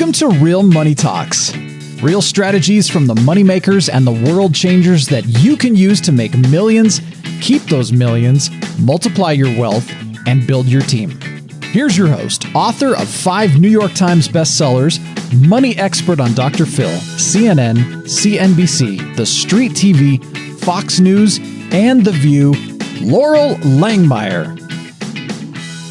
Welcome to Real Money Talks. Real strategies from the moneymakers and the world changers that you can use to make millions, keep those millions, multiply your wealth, and build your team. Here's your host, author of 5 New York Times bestsellers, money expert on Dr. Phil, CNN, CNBC, The Street TV, Fox News, and The View, Loral Langemeier.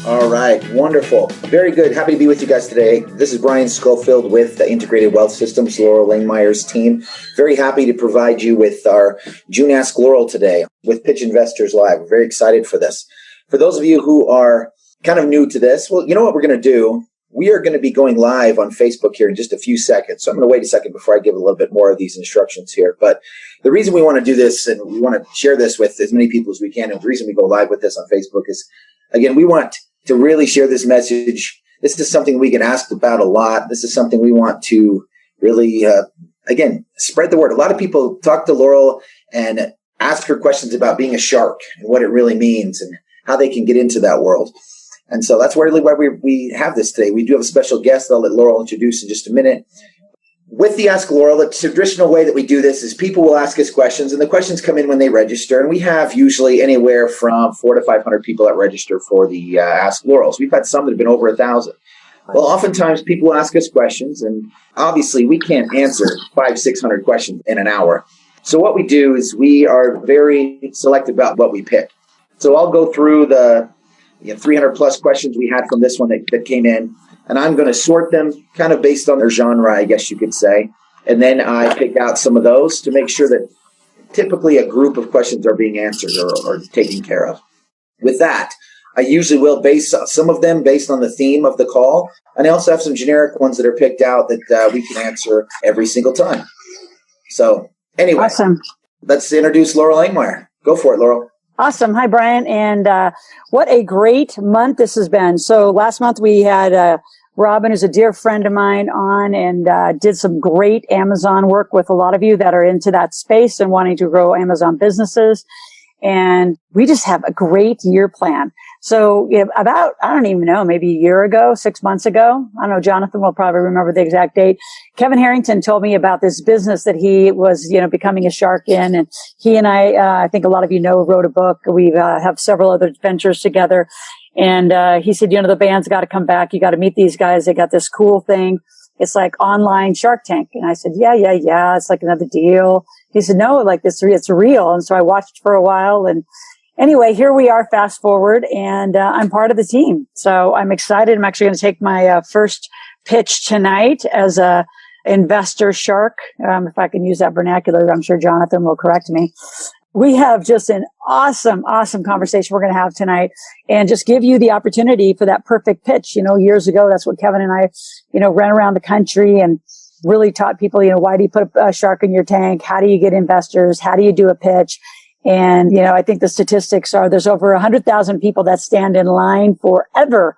All right, wonderful. Very good. Happy to be with you guys today. This is Brian Schofield with the Integrated Wealth Systems, Loral Langemeier's team. Very happy to provide you with our June Ask Loral today with Pitch Investors Live. We're very excited for this. For those of you who are kind of new to this, well, you know what we're going to do? We are going to be going live on Facebook here in just a few seconds. So I'm going to wait a second before I give a little bit more of these instructions here. But the reason we want to do this and we want to share this with as many people as we can, and the reason we go live with this on Facebook is, again, we want to really share this message. This is something we get asked about a lot. This is something we want to really, again, spread the word. A lot of people talk to Loral and ask her questions about being a shark and what it really means and how they can get into that world. And so that's really why we have this today. We do have a special guest that I'll let Loral introduce in just a minute. With the Ask Loral, the traditional way that we do this is people will ask us questions, and the questions come in when they register. And we have usually anywhere from 400 to 500 people that register for the Ask Lorals. We've had some that have been over 1,000. Well, oftentimes people ask us questions, and obviously we can't answer 500-600 questions in an hour. So what we do is we are very selective about what we pick. So I'll go through the 300 plus questions we had from this one that came in. And I'm going to sort them kind of based on their genre, I guess you could say. And then I pick out some of those to make sure that typically a group of questions are being answered or taken care of. With that, I usually will base some of them based on the theme of the call. And I also have some generic ones that are picked out that we can answer every single time. So anyway, awesome. Let's introduce Loral Langemeier. Go for it, Loral. Awesome. Hi, Brian. And what a great month this has been. So last month we had Robin, who's a dear friend of mine, on and did some great Amazon work with a lot of you that are into that space and wanting to grow Amazon businesses. And we just have a great year plan. So about, I don't even know, maybe a year ago, 6 months ago, I don't know, Jonathan will probably remember the exact date. Kevin Harrington told me about this business that he was, becoming a shark in. And he and I think a lot of you know, wrote a book. We have several other ventures together. And he said, the band's got to come back. You got to meet these guys. They got this cool thing. It's like online Shark Tank. And I said, yeah. It's like another deal. He said, no, like this, it's real. And so I watched for a while. And anyway, here we are, fast forward, and I'm part of the team. So I'm excited. I'm actually going to take my first pitch tonight as a investor shark. If I can use that vernacular, I'm sure Jonathan will correct me. We have just an awesome conversation we're going to have tonight and just give you the opportunity for that perfect pitch. Years ago, that's what Kevin and I, ran around the country and really taught people, why do you put a shark in your tank? How do you get investors? How do you do a pitch? And, I think the statistics are there's over 100,000 people that stand in line forever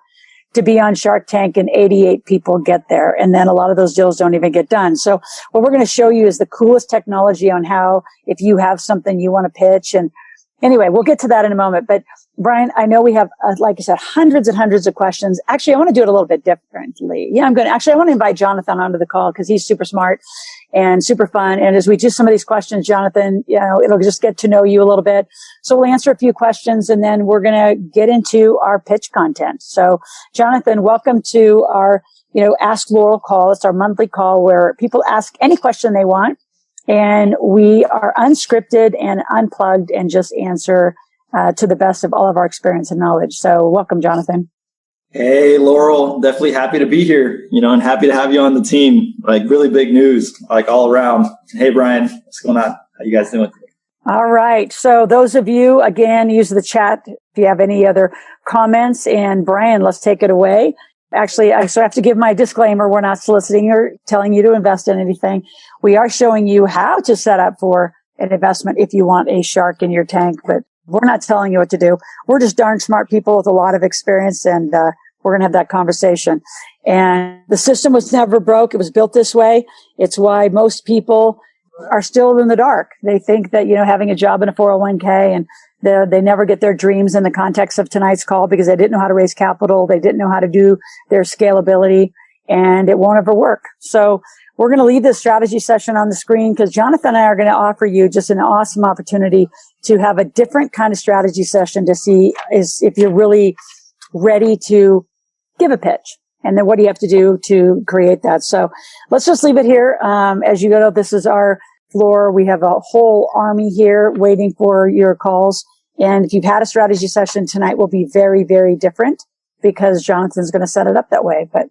to be on Shark Tank, and 88 people get there. And then a lot of those deals don't even get done. So what we're going to show you is the coolest technology on how, if you have something you want to pitch. And anyway, we'll get to that in a moment. But Brian, I know we have, like I said, hundreds and hundreds of questions. Actually, I want to do it a little bit differently. I want to invite Jonathan onto the call because he's super smart and super fun. And as we do some of these questions, Jonathan, it'll just get to know you a little bit. So we'll answer a few questions and then we're going to get into our pitch content. So Jonathan, welcome to our, Ask Loral call. It's our monthly call where people ask any question they want. And we are unscripted and unplugged and just answer to the best of all of our experience and knowledge. So welcome, Jonathan. Hey, Loral. Definitely happy to be here, and happy to have you on the team. Like really big news, like all around. Hey, Brian, what's going on? How you guys doing? All right. So those of you, again, use the chat if you have any other comments. And Brian, let's take it away. Actually, I have to give my disclaimer. We're not soliciting or telling you to invest in anything. We are showing you how to set up for an investment if you want a shark in your tank, but we're not telling you what to do. We're just darn smart people with a lot of experience, and we're going to have that conversation. And the system was never broke. It was built this way. It's why most people are still in the dark. They think that, having a job in a 401k and they never get their dreams in the context of tonight's call because they didn't know how to raise capital. They didn't know how to do their scalability. and it won't ever work. So we're going to leave this strategy session on the screen because Jonathan and I are going to offer you just an awesome opportunity to have a different kind of strategy session to see if you're really ready to give a pitch. And then what do you have to do to create that? So let's just leave it here. As you go, this is our floor. We have a whole army here waiting for your calls. And if you've had a strategy session tonight, will be very, very different because Jonathan's going to set it up that way. But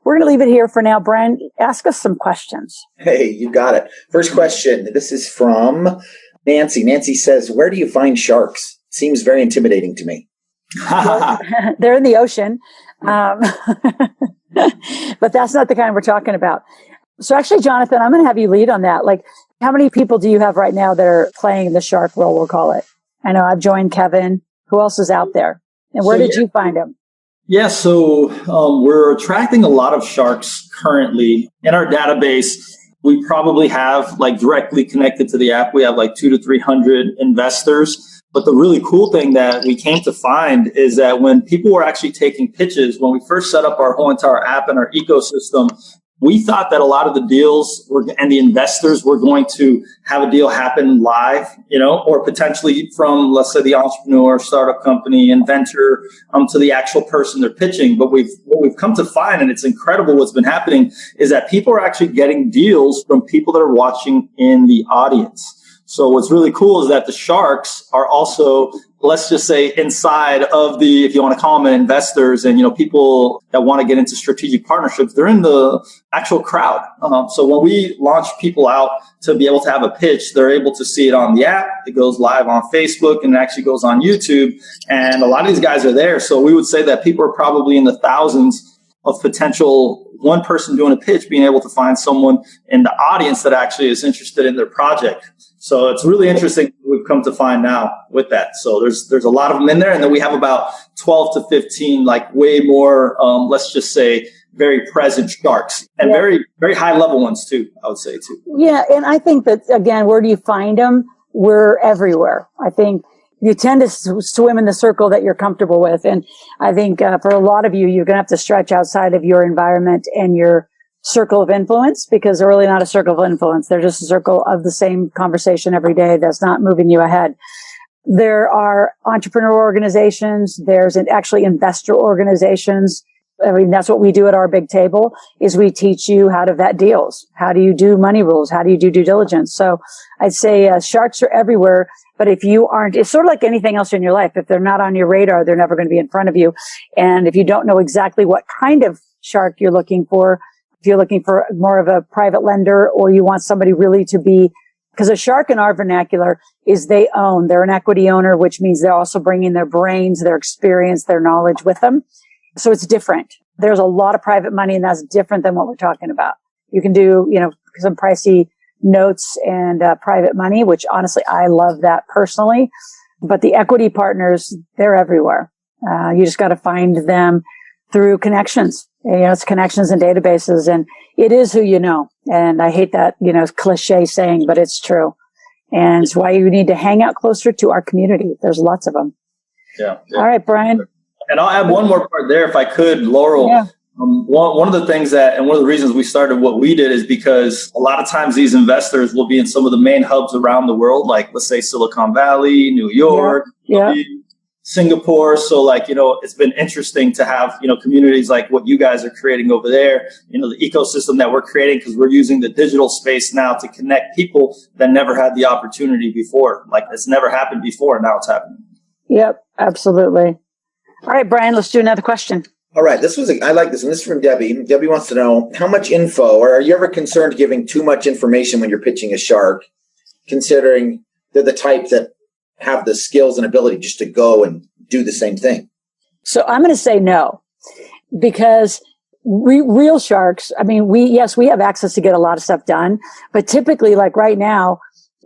we're going to leave it here for now. Brian, ask us some questions. Hey, you got it. First question. This is from Nancy. Nancy says, where do you find sharks? Seems very intimidating to me. They're in the ocean. But that's not the kind we're talking about. So actually, Jonathan, I'm going to have you lead on that. Like, how many people do you have right now that are playing the shark role, we'll call it? I know I've joined Kevin. Who else is out there? And where did you find them? Yeah, so we're attracting a lot of sharks currently. In our database, we probably have, like, directly connected to the app, we have like 200 to 300 investors. But the really cool thing that we came to find is that when people were actually taking pitches, when we first set up our whole entire app and our ecosystem, we thought that a lot of the deals and the investors were going to have a deal happen live, or potentially from, let's say, the entrepreneur, startup company, inventor, to the actual person they're pitching. But what we've come to find, and it's incredible what's been happening, is that people are actually getting deals from people that are watching in the audience. So what's really cool is that the sharks are also, let's just say, inside of the, if you want to call them investors and, people that want to get into strategic partnerships, they're in the actual crowd. So when we launch people out to be able to have a pitch, they're able to see it on the app. It goes live on Facebook and it actually goes on YouTube. And a lot of these guys are there. So we would say that people are probably in the thousands of potential one person doing a pitch, being able to find someone in the audience that actually is interested in their project. So it's really interesting what we've come to find now with that. So there's a lot of them in there. And then we have about 12 to 15, like way more, let's just say, very present sharks and very, very high level ones too, I would say too. Yeah. And I think that, again, where do you find them? We're everywhere. I think you tend to swim in the circle that you're comfortable with. And I think for a lot of you, you're going to have to stretch outside of your environment and your circle of influence, because they're really not a circle of influence. They're just a circle of the same conversation every day that's not moving you ahead. There are entrepreneur organizations. There's actually investor organizations. I mean, that's what we do at our big table is we teach you how to vet deals. How do you do money rules? How do you do due diligence? So I'd say sharks are everywhere. But if you aren't, it's sort of like anything else in your life. If they're not on your radar, they're never going to be in front of you. And if you don't know exactly what kind of shark you're looking for, if you're looking for more of a private lender or you want somebody really to be, because a shark in our vernacular is they're an equity owner, which means they're also bringing their brains, their experience, their knowledge with them. So it's different. There's a lot of private money and that's different than what we're talking about. You can do, some pricey notes and private money, which honestly, I love that personally. But the equity partners, they're everywhere. You just got to find them through connections. It's connections and databases, and it is who you know. And I hate that, cliche saying, but it's true. And it's why you need to hang out closer to our community. There's lots of them. Yeah. All right, Brian. And I'll add one more part there if I could, Loral. Yeah. One of the things and one of the reasons we started what we did is because a lot of times these investors will be in some of the main hubs around the world, like let's say Silicon Valley, New York, Singapore. So it's been interesting to have, communities like what you guys are creating over there, the ecosystem that we're creating, because we're using the digital space now to connect people that never had the opportunity before. Like it's never happened before. Now it's happening. Yep, absolutely. All right, Brian, let's do another question. All right, I like this one. This is from Debbie. Debbie wants to know how much info, or are you ever concerned giving too much information when you're pitching a shark, considering they're the type that have the skills and ability just to go and do the same thing? So I'm going to say no, because real sharks, I mean, we have access to get a lot of stuff done, but typically like right now,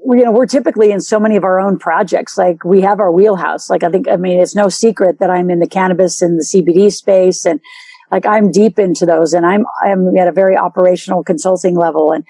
we're typically in so many of our own projects. Like we have our wheelhouse. It's no secret that I'm in the cannabis and the CBD space. And like I'm deep into those and I'm at a very operational consulting level. And,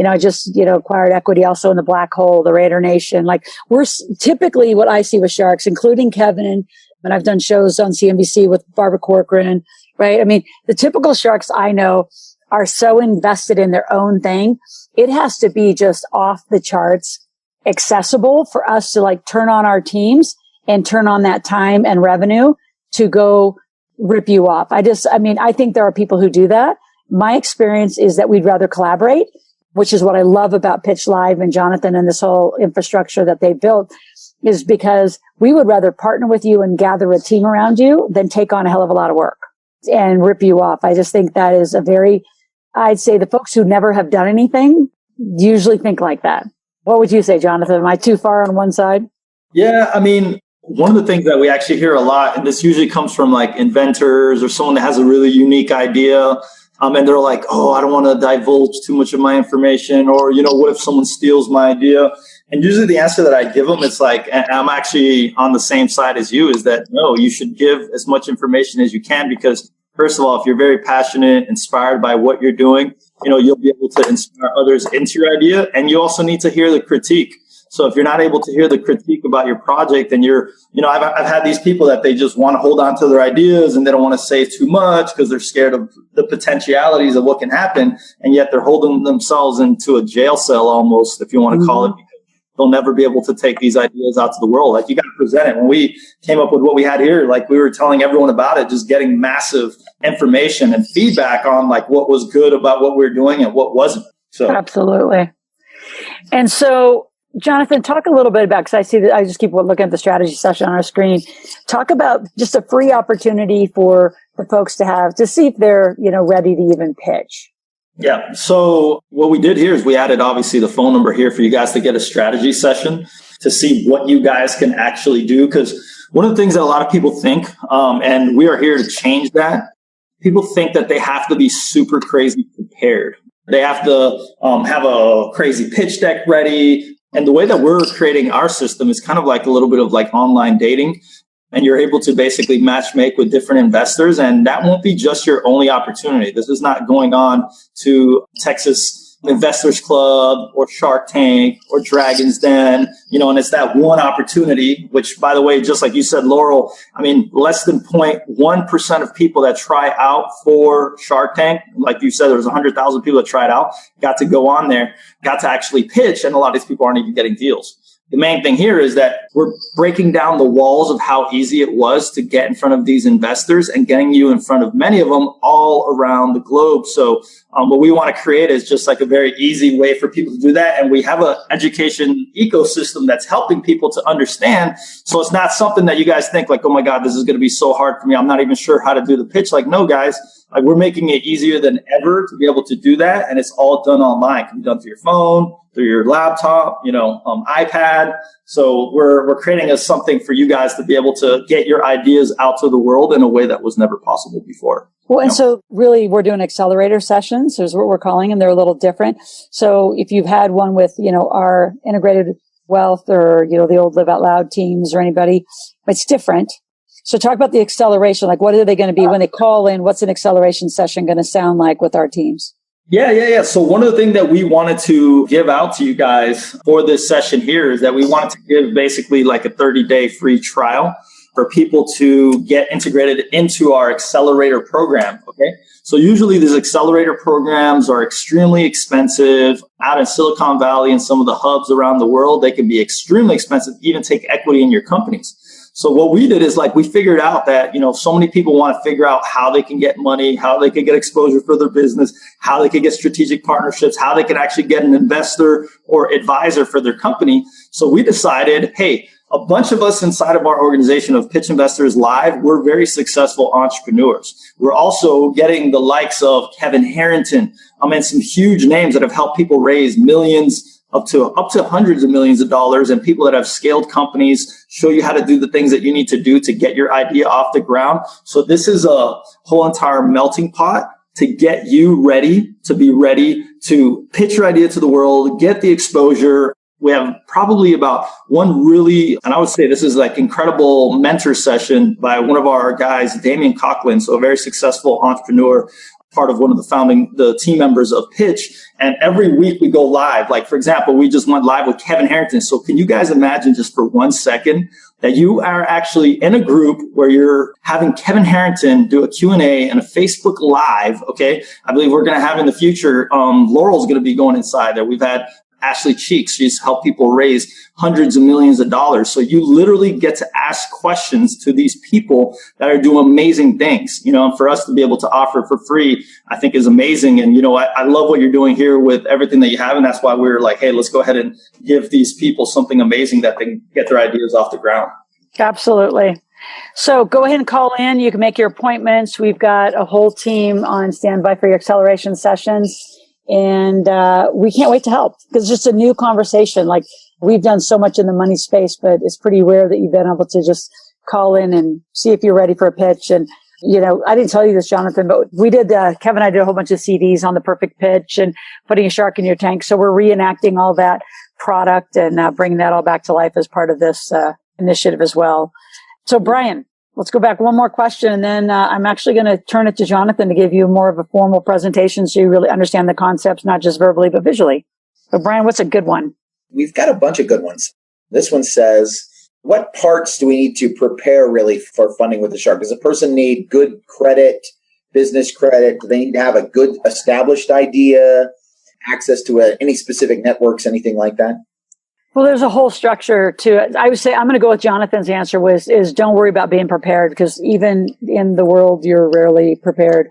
I just, acquired equity also in the Black Hole, the Raider Nation. Like we're typically what I see with sharks, including Kevin. And I've done shows on CNBC with Barbara Corcoran right? I mean, the typical sharks I know are so invested in their own thing. It has to be just off the charts accessible for us to like turn on our teams and turn on that time and revenue to go rip you off. I think there are people who do that. My experience is that we'd rather collaborate, which is what I love about Pitch Live and Jonathan and this whole infrastructure that they built, is because we would rather partner with you and gather a team around you than take on a hell of a lot of work and rip you off. I just think that is I'd say the folks who never have done anything usually think like that. What would you say, Jonathan? Am I too far on one side? Yeah, I mean, one of the things that we actually hear a lot, and this usually comes from like inventors or someone that has a really unique idea, and they're like, oh, I don't want to divulge too much of my information, or, what if someone steals my idea? And usually the answer that I give them, it's like, and I'm actually on the same side as you, is that no, you should give as much information as you can, because first of all, if you're very passionate, inspired by what you're doing, you'll be able to inspire others into your idea. And you also need to hear the critique. So if you're not able to hear the critique about your project, and I've had these people that they just want to hold on to their ideas and they don't want to say too much because they're scared of the potentialities of what can happen. And yet they're holding themselves into a jail cell almost, if you want to call it, because they'll never be able to take these ideas out to the world. Like, you got to present it. When we came up with what we had here, like, we were telling everyone about it, just getting massive information and feedback on like what was good about what we were doing and what wasn't. So absolutely. And so, Jonathan, talk a little bit about, because I see that I just keep looking at the strategy session on our screen. Talk about just a free opportunity for the folks to see if they're, ready to even pitch. Yeah. So what we did here is we added obviously the phone number here for you guys to get a strategy session to see what you guys can actually do. Because one of the things that a lot of people think, and we are here to change that, people think that they have to be super crazy prepared. They have to have a crazy pitch deck ready. And the way that we're creating our system is kind of like a little bit of like online dating. And you're able to basically match make with different investors. And that won't be just your only opportunity. This is not going on to Texas Investors Club or Shark Tank or Dragon's Den, and it's that one opportunity, which, by the way, just like you said, Loral, I mean, less than 0.1% of people that try out for Shark Tank, like you said, there was 100,000 people that tried out, got to go on there, got to actually pitch, and a lot of these people aren't even getting deals. The main thing here is that we're breaking down the walls of how easy it was to get in front of these investors and getting you in front of many of them all around the globe. So what we want to create is just like a very easy way for people to do that. And we have an education ecosystem that's helping people to understand. So it's not something that you guys think like, oh my God, this is going to be so hard for me. I'm not even sure how to do the pitch. Like, no, guys, like, we're making it easier than ever to be able to do that. And it's all done online. It can be done through your phone, through your laptop, iPad. So we're creating something for you guys to be able to get your ideas out to the world in a way that was never possible before. Well, and so really we're doing accelerator sessions is what we're calling them. They're a little different. So if you've had one with, our integrated wealth or, the old Live Out Loud teams or anybody, it's different. So talk about the acceleration. Like, what are they going to be when they call in? What's an acceleration session going to sound like with our teams? Yeah. So one of the things that we wanted to give out to you guys for this session here is that we wanted to give basically like a 30-day free trial for people to get integrated into our accelerator program. Okay. So usually these accelerator programs are extremely expensive out in Silicon Valley and some of the hubs around the world. They can be extremely expensive, even take equity in your companies. So what we did is like we figured out that, so many people want to figure out how they can get money, how they can get exposure for their business, how they can get strategic partnerships, how they can actually get an investor or advisor for their company. So we decided, hey, a bunch of us inside of our organization of Pitch Investors Live, we're very successful entrepreneurs. We're also getting the likes of Kevin Harrington, and some huge names that have helped people raise millions up to hundreds of millions of dollars, and people that have scaled companies, show you how to do the things that you need to do to get your idea off the ground. So this is a whole entire melting pot to get you ready to be ready to pitch your idea to the world, get the exposure. We have probably about one really, and I would say this is like incredible mentor session by one of our guys, Damian Coughlin, so a very successful entrepreneur part of one of the team members of Pitch. And every week we go live. Like, for example, we just went live with Kevin Harrington. So can you guys imagine just for 1 second that you are actually in a group where you're having Kevin Harrington do a Q&A and a Facebook Live, okay? I believe we're going to have in the future, Loral's going to be going inside there. We've had Ashley Cheeks. She's helped people raise hundreds of millions of dollars. So you literally get to ask questions to these people that are doing amazing things, and for us to be able to offer for free, I think is amazing. And, I love what you're doing here with everything that you have. And that's why we're like, hey, let's go ahead and give these people something amazing that they can get their ideas off the ground. Absolutely. So go ahead and call in. You can make your appointments. We've got a whole team on standby for your acceleration sessions. And we can't wait to help because it's just a new conversation. Like we've done so much in the money space, but it's pretty rare that you've been able to just call in and see if you're ready for a pitch. And, I didn't tell you this, Jonathan, but we did, Kevin and I did a whole bunch of CDs on the perfect pitch and putting a shark in your tank. So we're reenacting all that product and bringing that all back to life as part of this initiative as well. So Brian, let's go back one more question, and then I'm actually going to turn it to Jonathan to give you more of a formal presentation so you really understand the concepts, not just verbally, but visually. But Brian, what's a good one? We've got a bunch of good ones. This one says, what parts do we need to prepare really for funding with the shark? Does a person need good credit, business credit? Do they need to have a good established idea, access to any specific networks, anything like that? Well, there's a whole structure to it. I would say I'm going to go with Jonathan's answer is don't worry about being prepared because even in the world, you're rarely prepared.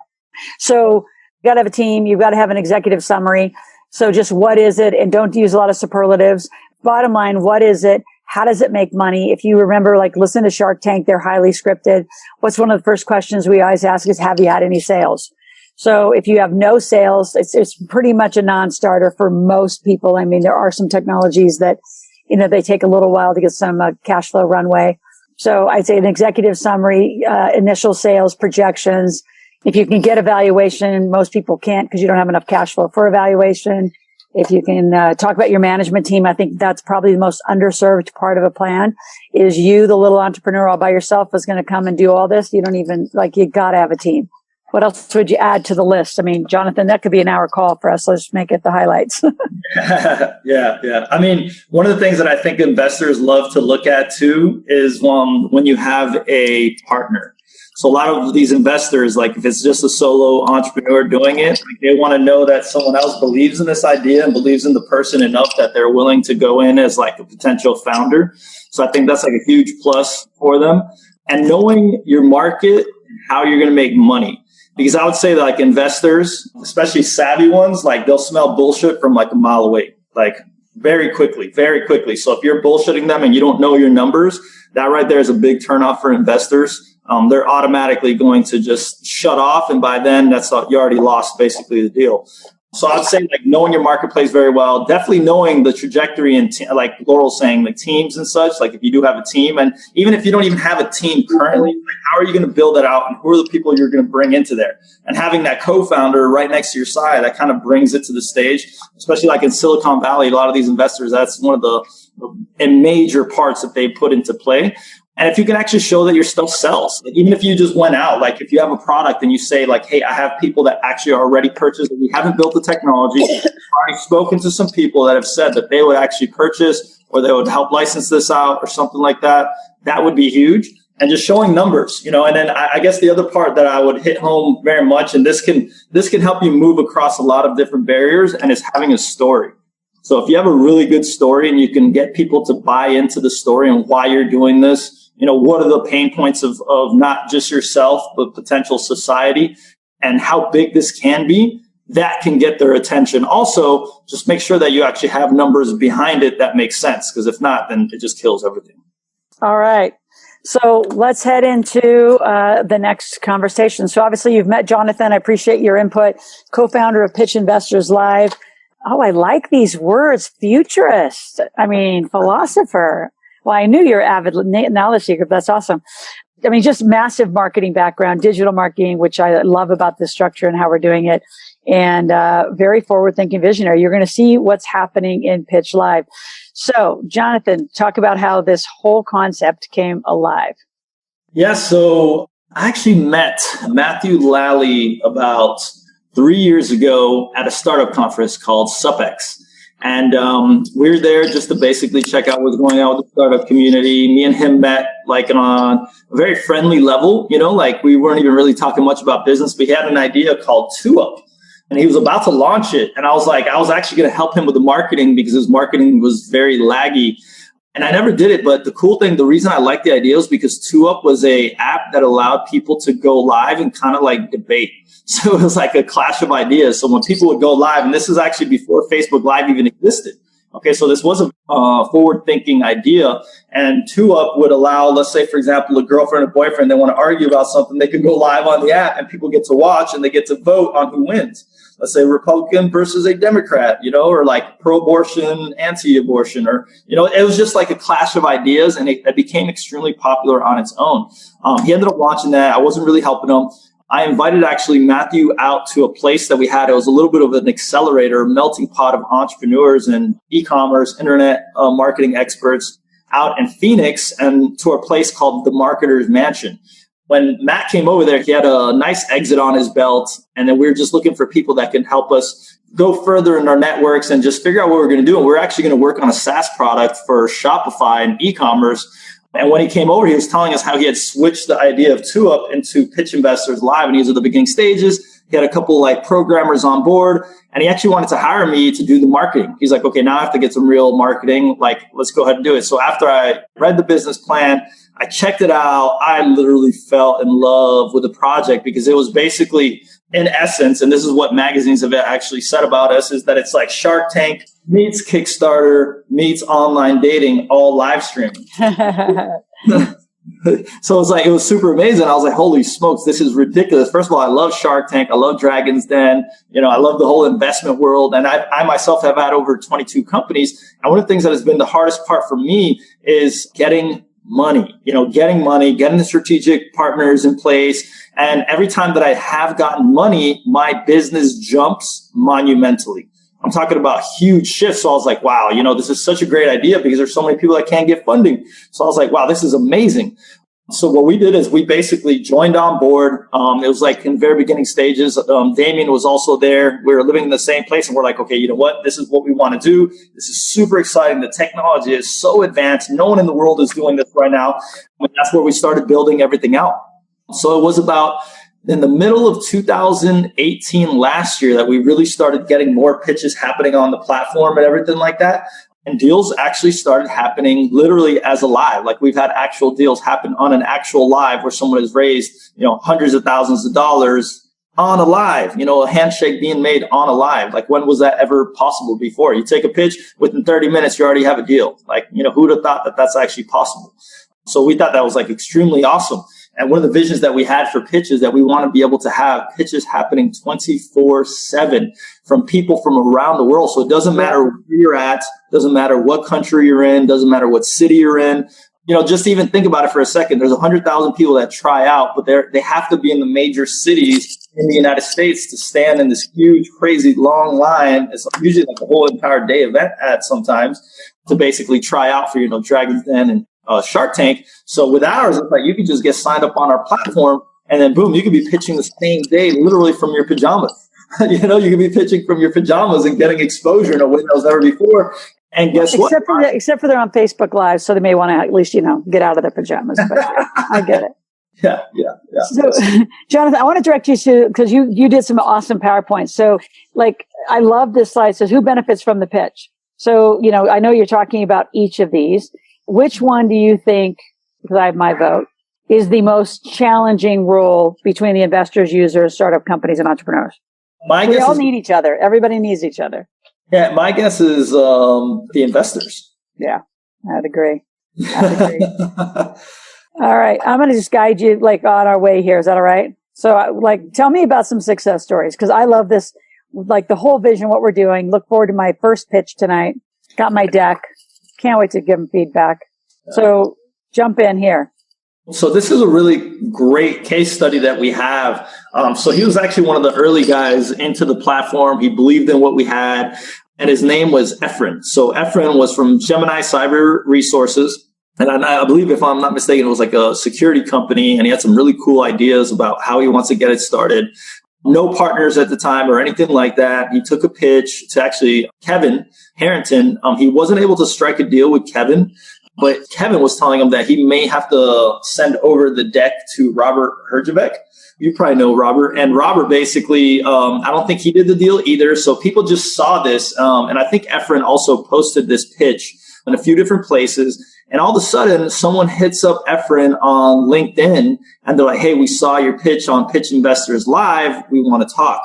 So you got to have a team. You've got to have an executive summary. So just what is it? And don't use a lot of superlatives. Bottom line, what is it? How does it make money? If you remember, listen to Shark Tank, they're highly scripted. What's one of the first questions we always ask is, have you had any sales? So if you have no sales, it's pretty much a non-starter for most people. I mean, there are some technologies that, they take a little while to get some cash flow runway. So I'd say an executive summary, initial sales projections. If you can get evaluation, most people can't because you don't have enough cash flow for evaluation. If you can talk about your management team, I think that's probably the most underserved part of a plan is you, the little entrepreneur all by yourself is going to come and do all this. You don't even you got to have a team. What else would you add to the list? I mean, Jonathan, that could be an hour call for us. Let's make it the highlights. Yeah. I mean, one of the things that I think investors love to look at too is when you have a partner. So a lot of these investors, if it's just a solo entrepreneur doing it, they want to know that someone else believes in this idea and believes in the person enough that they're willing to go in as a potential founder. So I think that's a huge plus for them. And knowing your market, how you're going to make money. Because I would say that investors, especially savvy ones, they'll smell bullshit from a mile away, very quickly. So if you're bullshitting them and you don't know your numbers, that right there is a big turnoff for investors. They're automatically going to just shut off. And by then you already lost basically the deal. So I'd say knowing your marketplace very well, definitely knowing the trajectory and like Loral's saying, teams and such, if you do have a team, and even if you don't even have a team currently, how are you going to build that out and who are the people you're going to bring into there? And having that co-founder right next to your side, that kind of brings it to the stage, especially in Silicon Valley, a lot of these investors, that's one of the major parts that they put into play. And if you can actually show that your stuff sells, even if you just went out, if you have a product and you say hey, I have people that actually are already purchased, we haven't built the technology, I've already spoken to some people that have said that they would actually purchase or they would help license this out or something like that, that would be huge. And just showing numbers, and then I guess the other part that I would hit home very much, and this can help you move across a lot of different barriers, and is having a story. So if you have a really good story and you can get people to buy into the story and why you're doing this, what are the pain points of not just yourself, but potential society and how big this can be, that can get their attention. Also, just make sure that you actually have numbers behind it that make sense, because if not, then it just kills everything. All right. So let's head into the next conversation. So obviously you've met Jonathan. I appreciate your input. Co-founder of Pitch Investors Live. Oh, I like these words. Futurist. Philosopher. Well, I knew you're avid knowledge seeker. That's awesome. Just massive marketing background, digital marketing, which I love about this structure and how we're doing it. And very forward-thinking visionary. You're going to see what's happening in Pitch Live. So, Jonathan, talk about how this whole concept came alive. Yeah, so I actually met Matthew Lally about 3 years ago at a startup conference called SupX. And we were there just to basically check out what's going on with the startup community. Me and him met like on a very friendly level, like we weren't even really talking much about business, but he had an idea called 2Up. And he was about to launch it. And I was actually going to help him with the marketing because his marketing was very laggy. And I never did it. But the cool thing, the reason I liked the idea was because 2Up was a app that allowed people to go live and kind of like debate. So it was like a clash of ideas. So when people would go live, and this is actually before Facebook Live even existed. Okay, so this was a forward-thinking idea, and 2Up would allow, let's say, for example, a girlfriend and boyfriend, they want to argue about something, they can go live on the app, and people get to watch, and they get to vote on who wins. Let's say Republican versus a Democrat, or like pro-abortion, anti-abortion, or, it was just like a clash of ideas, and it became extremely popular on its own. He ended up launching that. I wasn't really helping him. I invited actually Matthew out to a place that we had. It was a little bit of an accelerator, melting pot of entrepreneurs and e-commerce, internet marketing experts out in Phoenix, and to a place called the Marketer's Mansion. When Matt came over there, he had a nice exit on his belt. And then we were just looking for people that can help us go further in our networks and just figure out what we're going to do. And we're actually going to work on a SaaS product for Shopify and e-commerce. And when he came over, he was telling us how he had switched the idea of 2Up into Pitch Investors Live. And these are the beginning stages. He had a couple like programmers on board, and he actually wanted to hire me to do the marketing. He's like, okay, now I have to get some real marketing. Like, let's go ahead and do it. So after I read the business plan, I checked it out. I literally fell in love with the project because it was basically, in essence, and this is what magazines have actually said about us, is that it's like Shark Tank meets Kickstarter meets online dating, all live streaming. So it was super amazing. I was like, holy smokes, this is ridiculous. First of all, I love Shark Tank. I love Dragon's Den. I love the whole investment world. And I myself have had over 22 companies. And one of the things that has been the hardest part for me is getting money, getting the strategic partners in place. And every time that I have gotten money, my business jumps monumentally. I'm talking about huge shifts. So I was like, wow, this is such a great idea because there's so many people that can't get funding. So I was like, wow, this is amazing. So what we did is we basically joined on board. It was like in the very beginning stages. Damien was also there. We were living in the same place, and we're like, okay, you know what? This is what we want to do. This is super exciting. The technology is so advanced. No one in the world is doing this right now. And that's where we started building everything out. So it was about in the middle of 2018 last year that we really started getting more pitches happening on the platform and everything like that. And deals actually started happening literally as a live. Like we've had actual deals happen on an actual live where someone has raised, hundreds of thousands of dollars on a live, a handshake being made on a live. Like when was that ever possible before? You take a pitch, within 30 minutes, you already have a deal. Like, who'd have thought that that's actually possible? So we thought that was like extremely awesome. And one of the visions that we had for pitches that we want to be able to have pitches happening 24/7 from people from around the world. So it doesn't matter where you're at, doesn't matter what country you're in, doesn't matter what city you're in. Just even think about it for a second. There's 100,000 people that try out, but they have to be in the major cities in the United States to stand in this huge, crazy long line. It's usually like a whole entire day event at sometimes to basically try out for, Dragon's Den and Shark Tank. So with ours, it's like you can just get signed up on our platform and then boom, you can be pitching the same day, literally from your pajamas. You can be pitching from your pajamas and getting exposure in a way that was never before. And guess what? Except for they're on Facebook Live, so they may want to at least, get out of their pajamas. But I get it. Yeah. So, Jonathan, I want to direct you to, because you did some awesome PowerPoints. So, I love this slide. It says, who benefits from the pitch? So, I know you're talking about each of these. Which one do you think, because I have my vote, is the most challenging role between the investors, users, startup companies, and entrepreneurs? We all need each other. Everybody needs each other. Yeah, my guess is the investors. Yeah, I'd agree. All right, I'm going to just guide you on our way here. Is that all right? So, tell me about some success stories, because I love this, the whole vision, what we're doing. Look forward to my first pitch tonight. Got my deck. Can't wait to give them feedback. So jump in here. So this is a really great case study that we have. So he was actually one of the early guys into the platform. He believed in what we had, and his name was Efren. So Efren was from Gemini Cyber Resources. And I believe, if I'm not mistaken, it was like a security company, and he had some really cool ideas about how he wants to get it started. no partners at the time or anything like that. He took a pitch to actually Kevin Harrington. He wasn't able to strike a deal with Kevin, but Kevin was telling him that he may have to send over the deck to Robert Herjavec. You probably know Robert. And Robert basically, I don't think he did the deal either. So people just saw this. And I think Efren also posted this pitch in a few different places. And all of a sudden, someone hits up Efren on LinkedIn and they're like, hey, we saw your pitch on Pitch Investors Live. We want to talk.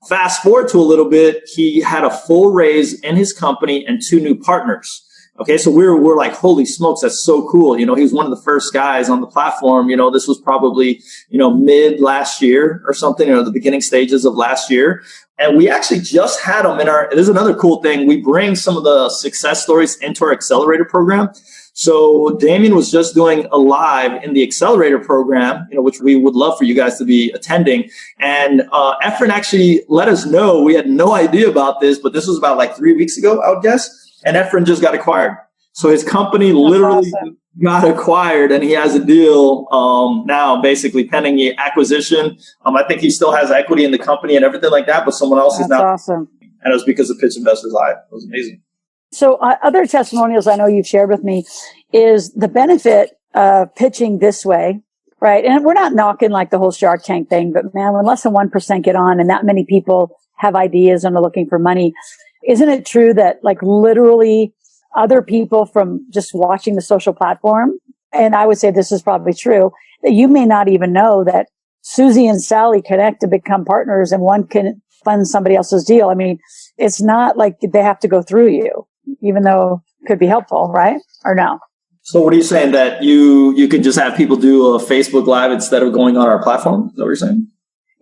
Fast forward to a little bit. He had a full raise in his company and 2 new partners. Okay, so we're like, holy smokes, that's so cool. You know, he was one of the first guys on the platform. You know, this was probably, mid last year or something, the beginning stages of last year. And we actually just had him this is another cool thing. We bring some of the success stories into our accelerator program. So Damien was just doing a live in the accelerator program, which we would love for you guys to be attending. And Efren actually let us know, we had no idea about this, but this was about like 3 weeks ago, I would guess. And Efren just got acquired. So his company literally got acquired, and he has a deal now basically pending the acquisition. I think he still has equity in the company and everything like that, but someone else is now. Awesome. And it was because of Pitch Investors Live. It was amazing. So other testimonials I know you've shared with me is the benefit of pitching this way, right? And we're not knocking like the whole Shark Tank thing, but man, when less than 1% get on and that many people have ideas and are looking for money, isn't it true that like literally other people from just watching the social platform, and I would say this is probably true, that you may not even know that Susie and Sally connect to become partners and one can fund somebody else's deal. I mean, it's not like they have to go through you, even though it could be helpful, right? Or no? So what are you saying, that you could just have people do a Facebook Live instead of going on our platform? Is that what you're saying?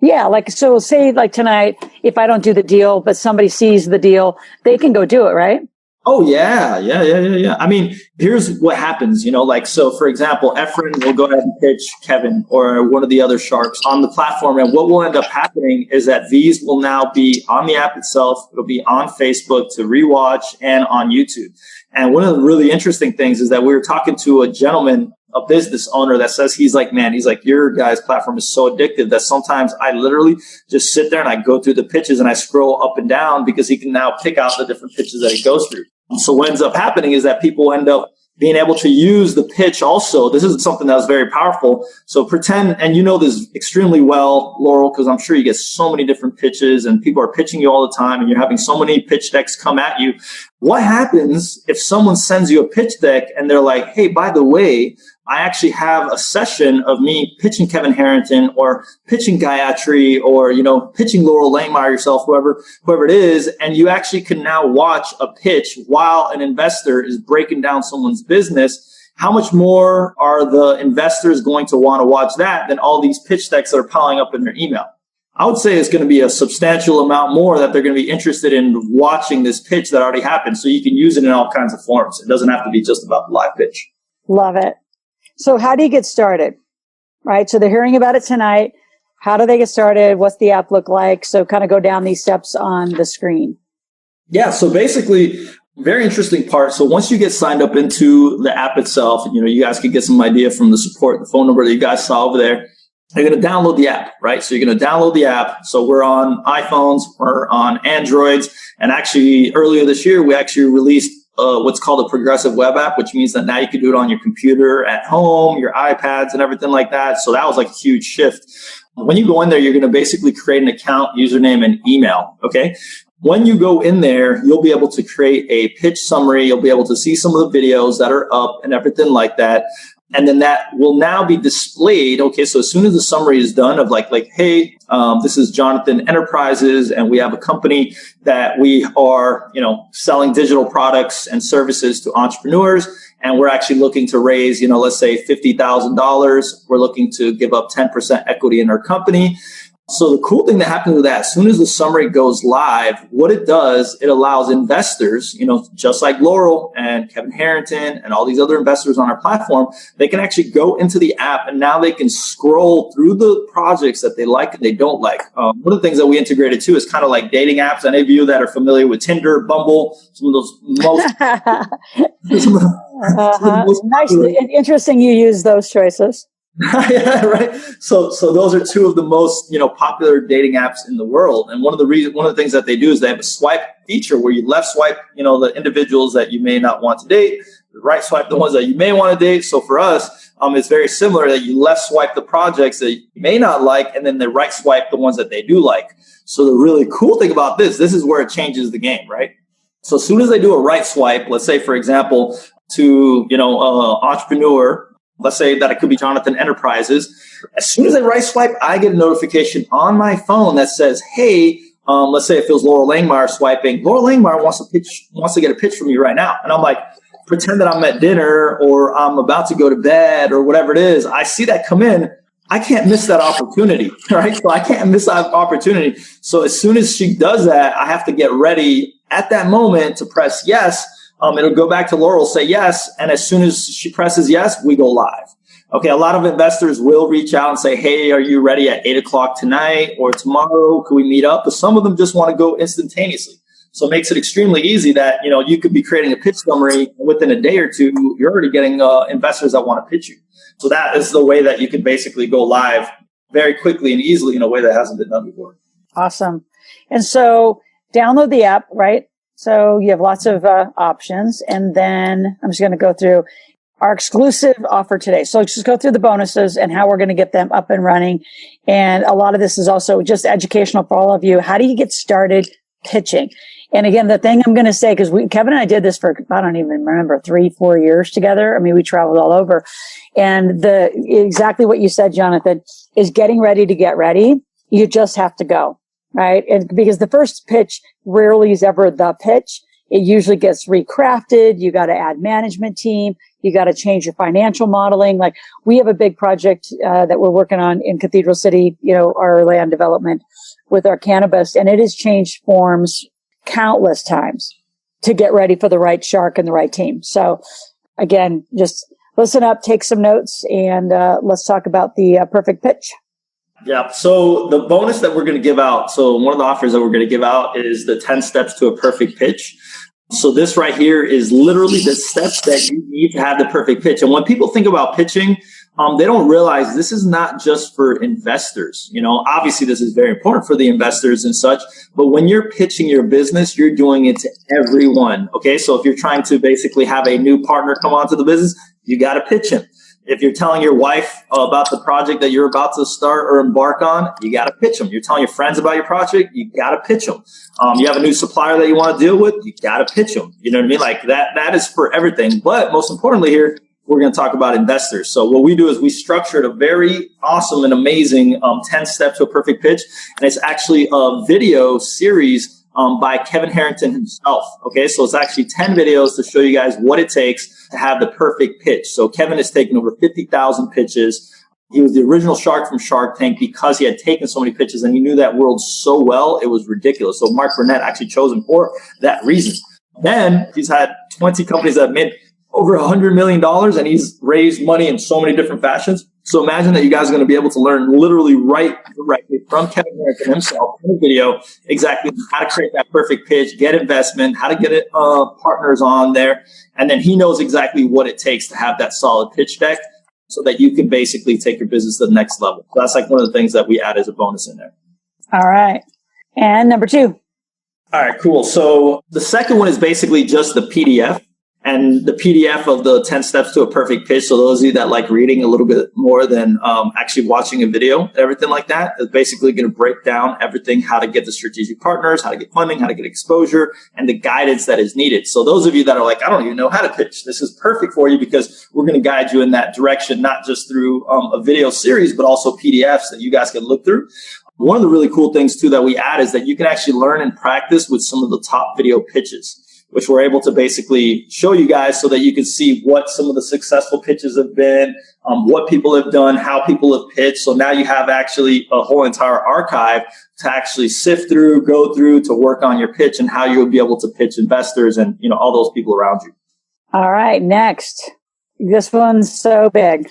Yeah, like, so say like tonight, if I don't do the deal, but somebody sees the deal, they can go do it, right? Oh, yeah. I mean, here's what happens, so for example, Efren will go ahead and pitch Kevin or one of the other sharks on the platform. And what will end up happening is that these will now be on the app itself. It'll be on Facebook to rewatch and on YouTube. And one of the really interesting things is that we were talking to a gentleman, a business owner, that says he's like, your guys' platform is so addictive that sometimes I literally just sit there and I go through the pitches and I scroll up and down because he can now pick out the different pitches that he goes through. So what ends up happening is that people end up being able to use the pitch also. This is something that was very powerful. So pretend, and you know this extremely well, Loral, because I'm sure you get so many different pitches and people are pitching you all the time and you're having so many pitch decks come at you. What happens if someone sends you a pitch deck and they're like, hey, by the way, I actually have a session of me pitching Kevin Harrington or pitching Gayatri or, pitching Loral Langmeyer yourself, whoever it is. And you actually can now watch a pitch while an investor is breaking down someone's business. How much more are the investors going to want to watch that than all these pitch decks that are piling up in their email? I would say it's going to be a substantial amount more that they're going to be interested in watching this pitch that already happened. So you can use it in all kinds of forms. It doesn't have to be just about the live pitch. Love it. So how do you get started? Right. So they're hearing about it tonight. How do they get started? What's the app look like? So kind of go down these steps on the screen. Yeah. So basically, very interesting part. So once you get signed up into the app itself, you guys can get some idea from the support, the phone number that you guys saw over there. You're going to download the app, right? So you're going to download the app. So we're on iPhones, we're on Androids. And actually earlier this year, we actually released what's called a progressive web app, which means that now you can do it on your computer at home, your iPads and everything like that. So that was like a huge shift. When you go in there, you're going to basically create an account, username, and email. Okay. When you go in there, you'll be able to create a pitch summary. You'll be able to see some of the videos that are up and everything like that. And then that will now be displayed. Okay, so as soon as the summary is done of like, hey, this is Jonathan Enterprises, and we have a company that we are, selling digital products and services to entrepreneurs, and we're actually looking to raise, let's say $50,000. We're looking to give up 10% equity in our company. So the cool thing that happens with that, as soon as the summary goes live, what it does, it allows investors, just like Loral and Kevin Harrington and all these other investors on our platform, they can actually go into the app and now they can scroll through the projects that they like and they don't like. One of the things that we integrated too is kind of like dating apps. Any of you that are familiar with Tinder, Bumble, some of those most... Nice. Interesting you use those choices. Yeah, right. So those are two of the most, popular dating apps in the world. And one of the things that they do is they have a swipe feature where you left swipe, the individuals that you may not want to date, right swipe the ones that you may want to date. So for us, it's very similar that you left swipe the projects that you may not like, and then they right swipe the ones that they do like. So the really cool thing about this is where it changes the game, right? So as soon as they do a right swipe, let's say, for example, to, entrepreneur, let's say that it could be Jonathan Enterprises. As soon as they right swipe, I get a notification on my phone that says, hey, let's say if it was Loral Langmeyer swiping, Loral Langmeyer wants to get a pitch from you right now. And I'm like, pretend that I'm at dinner or I'm about to go to bed or whatever it is. I see that come in. I can't miss that opportunity, right? So I can't miss that opportunity. So as soon as she does that, I have to get ready at that moment to press yes. It'll go back to Loral, say yes. And as soon as she presses yes, we go live. Okay. A lot of investors will reach out and say, hey, are you ready at 8:00 tonight or tomorrow? Can we meet up? But some of them just want to go instantaneously. So it makes it extremely easy that, you could be creating a pitch summary within a day or two. You're already getting investors that want to pitch you. So that is the way that you can basically go live very quickly and easily in a way that hasn't been done before. Awesome. And so download the app, right? So you have lots of options. And then I'm just going to go through our exclusive offer today. So let's just go through the bonuses and how we're going to get them up and running. And a lot of this is also just educational for all of you. How do you get started pitching? And again, the thing I'm going to say, because Kevin and I did this for, I don't even remember, 3-4 years together. I mean, we traveled all over. And exactly what you said, Jonathan, is getting ready to get ready. You just have to go. Right. And because the first pitch rarely is ever the pitch, it usually gets recrafted. You got to add management team. You got to change your financial modeling. Like we have a big project that we're working on in Cathedral City, our land development with our cannabis, and it has changed forms countless times to get ready for the right shark and the right team. So again, just listen up, take some notes, and let's talk about the perfect pitch. Yeah. So the bonus that we're going to give out. So one of the offers that we're going to give out is the 10 steps to a perfect pitch. So this right here is literally the steps that you need to have the perfect pitch. And when people think about pitching, they don't realize this is not just for investors. Obviously this is very important for the investors and such, but when you're pitching your business, you're doing it to everyone. Okay. So if you're trying to basically have a new partner come onto the business, you got to pitch him. If you're telling your wife about the project that you're about to start or embark on, you got to pitch them. You're telling your friends about your project, you got to pitch them. You have a new supplier that you want to deal with, you got to pitch them. You know what I mean? Like that is for everything. But most importantly here, we're going to talk about investors. So what we do is we structured a very awesome and amazing 10 steps to a perfect pitch. And it's actually a video series by Kevin Harrington himself. Okay, so it's actually 10 videos to show you guys what it takes to have the perfect pitch. So Kevin has taken over 50,000 pitches. He was the original shark from Shark Tank because he had taken so many pitches and he knew that world so well, it was ridiculous. So Mark Burnett actually chose him for that reason. Then he's had 20 companies that have made over $100 million and he's raised money in so many different fashions. So imagine that you guys are going to be able to learn literally right from Kevin Harrington himself in the video exactly how to create that perfect pitch, get investment, how to get it partners on there. And then he knows exactly what it takes to have that solid pitch deck so that you can basically take your business to the next level. So that's like one of the things that we add as a bonus in there. All right. And number 2. All right, cool. So the second one is basically just the PDF. And the PDF of the 10 steps to a perfect pitch. So those of you that like reading a little bit more than actually watching a video, everything like that is basically going to break down everything, how to get the strategic partners, how to get funding, how to get exposure, and the guidance that is needed. So those of you that are like, I don't even know how to pitch, this is perfect for you because we're going to guide you in that direction, not just through a video series, but also PDFs that you guys can look through. One of the really cool things too that we add is that you can actually learn and practice with some of the top video pitches, which we're able to basically show you guys so that you can see what some of the successful pitches have been, what people have done, how people have pitched. So now you have actually a whole entire archive to actually sift through, go through, to work on your pitch and how you'll be able to pitch investors and, all those people around you. All right, next. This one's so big.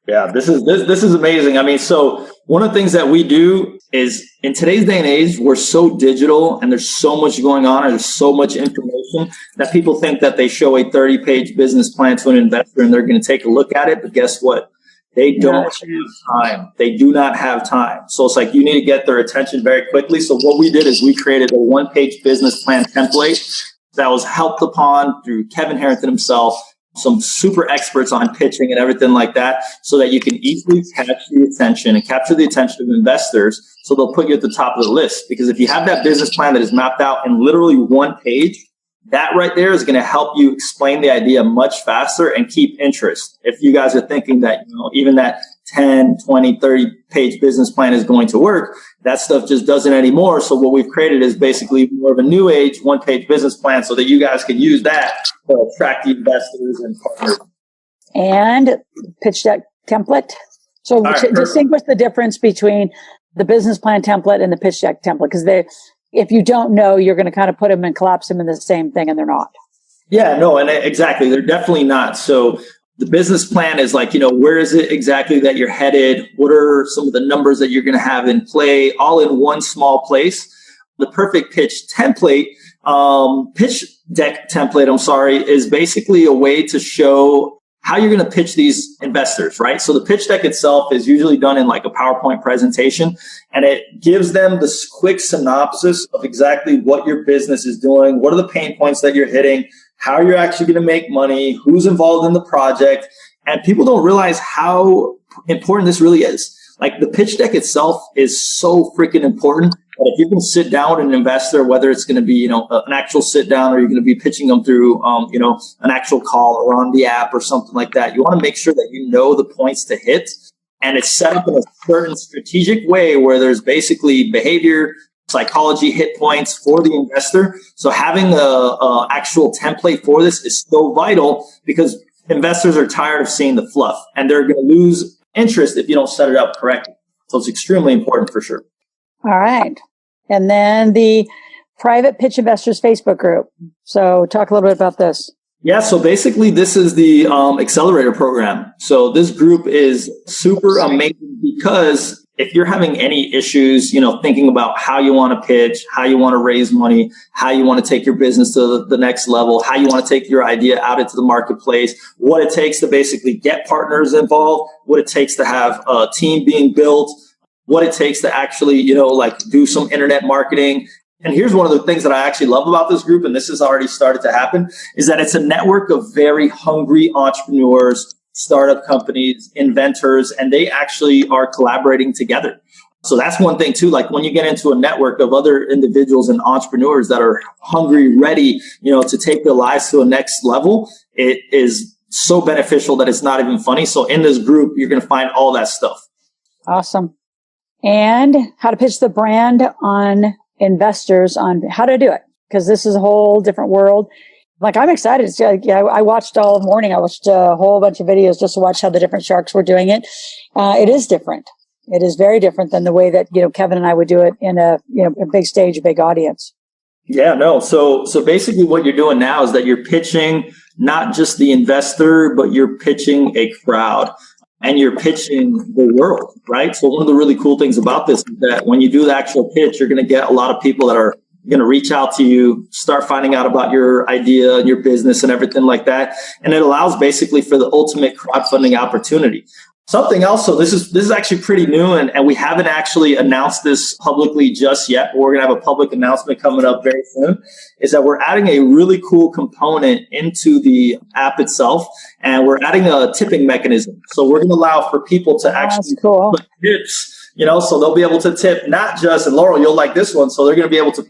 Yeah, this is amazing. I mean, so one of the things that we do is in today's day and age, we're so digital and there's so much going on and there's so much information that people think that they show a 30-page business plan to an investor and they're going to take a look at it. But guess what? They don't have time. They do not have time. So it's like you need to get their attention very quickly. So what we did is we created a one-page business plan template that was helped upon through Kevin Harrington himself, some super experts on pitching and everything like that, so that you can easily capture the attention of investors. So they'll put you at the top of the list. Because if you have that business plan that is mapped out in literally one page, that right there is going to help you explain the idea much faster and keep interest. If you guys are thinking that, even that 10, 20, 30 page business plan is going to work, that stuff just doesn't anymore. So what we've created is basically more of a new age one page business plan so that you guys can use that to attract the investors and partners. And pitch deck template. So distinguish the difference between the business plan template and the pitch deck template, because if you don't know, you're going to kind of put them and collapse them in the same thing, and they're not. Yeah, no, and exactly. They're definitely not. So the business plan is like, where is it exactly that you're headed? What are some of the numbers that you're going to have in play, all in one small place? The perfect pitch template, pitch deck template, is basically a way to show how you're going to pitch these investors, right? So the pitch deck itself is usually done in like a PowerPoint presentation, and it gives them this quick synopsis of exactly what your business is doing, what are the pain points that you're hitting, how you're actually going to make money, who's involved in the project. And people don't realize how important this really is. Like the pitch deck itself is so freaking important. But if you can sit down with an investor, whether it's going to be, an actual sit down, or you're going to be pitching them through, an actual call or on the app or something like that, you want to make sure that you know the points to hit. And it's set up in a certain strategic way where there's basically behavior, psychology, hit points for the investor. So having a actual template for this is so vital, because investors are tired of seeing the fluff, and they're going to lose interest if you don't set it up correctly. So it's extremely important for sure. All right. And then the private pitch investors Facebook group. So talk a little bit about this. Yeah, so basically this is the accelerator program. So this group is super amazing, because if you're having any issues, thinking about how you want to pitch, how you want to raise money, how you want to take your business to the next level, how you want to take your idea out into the marketplace, what it takes to basically get partners involved, what it takes to have a team being built, what it takes to actually, do some internet marketing. And here's one of the things that I actually love about this group, and this has already started to happen, is that it's a network of very hungry entrepreneurs, startup companies, inventors, and they actually are collaborating together. So that's one thing too. Like when you get into a network of other individuals and entrepreneurs that are hungry, ready, to take their lives to a next level, it is so beneficial that it's not even funny. So in this group, you're going to find all that stuff. Awesome. And how to pitch the brand on investors, on how to do it, because this is a whole different world. Like, I'm excited. I watched all morning. I watched a whole bunch of videos just to watch how the different sharks were doing it. It is different. It is very different than the way that, Kevin and I would do it in a big stage, a big audience. Yeah, no. So basically what you're doing now is that you're pitching not just the investor, but you're pitching a crowd. And you're pitching the world, right? So one of the really cool things about this is that when you do the actual pitch, you're going to get a lot of people that are going to reach out to you, start finding out about your idea and your business and everything like that. And it allows basically for the ultimate crowdfunding opportunity. Something else, so this is actually pretty new, and we haven't actually announced this publicly just yet, but we're going to have a public announcement coming up very soon, is that we're adding a really cool component into the app itself, and we're adding a tipping mechanism. So we're going to allow for people to actually put tips, so they'll be able to tip not just, and Loral, you'll like this one, so they're going to be able to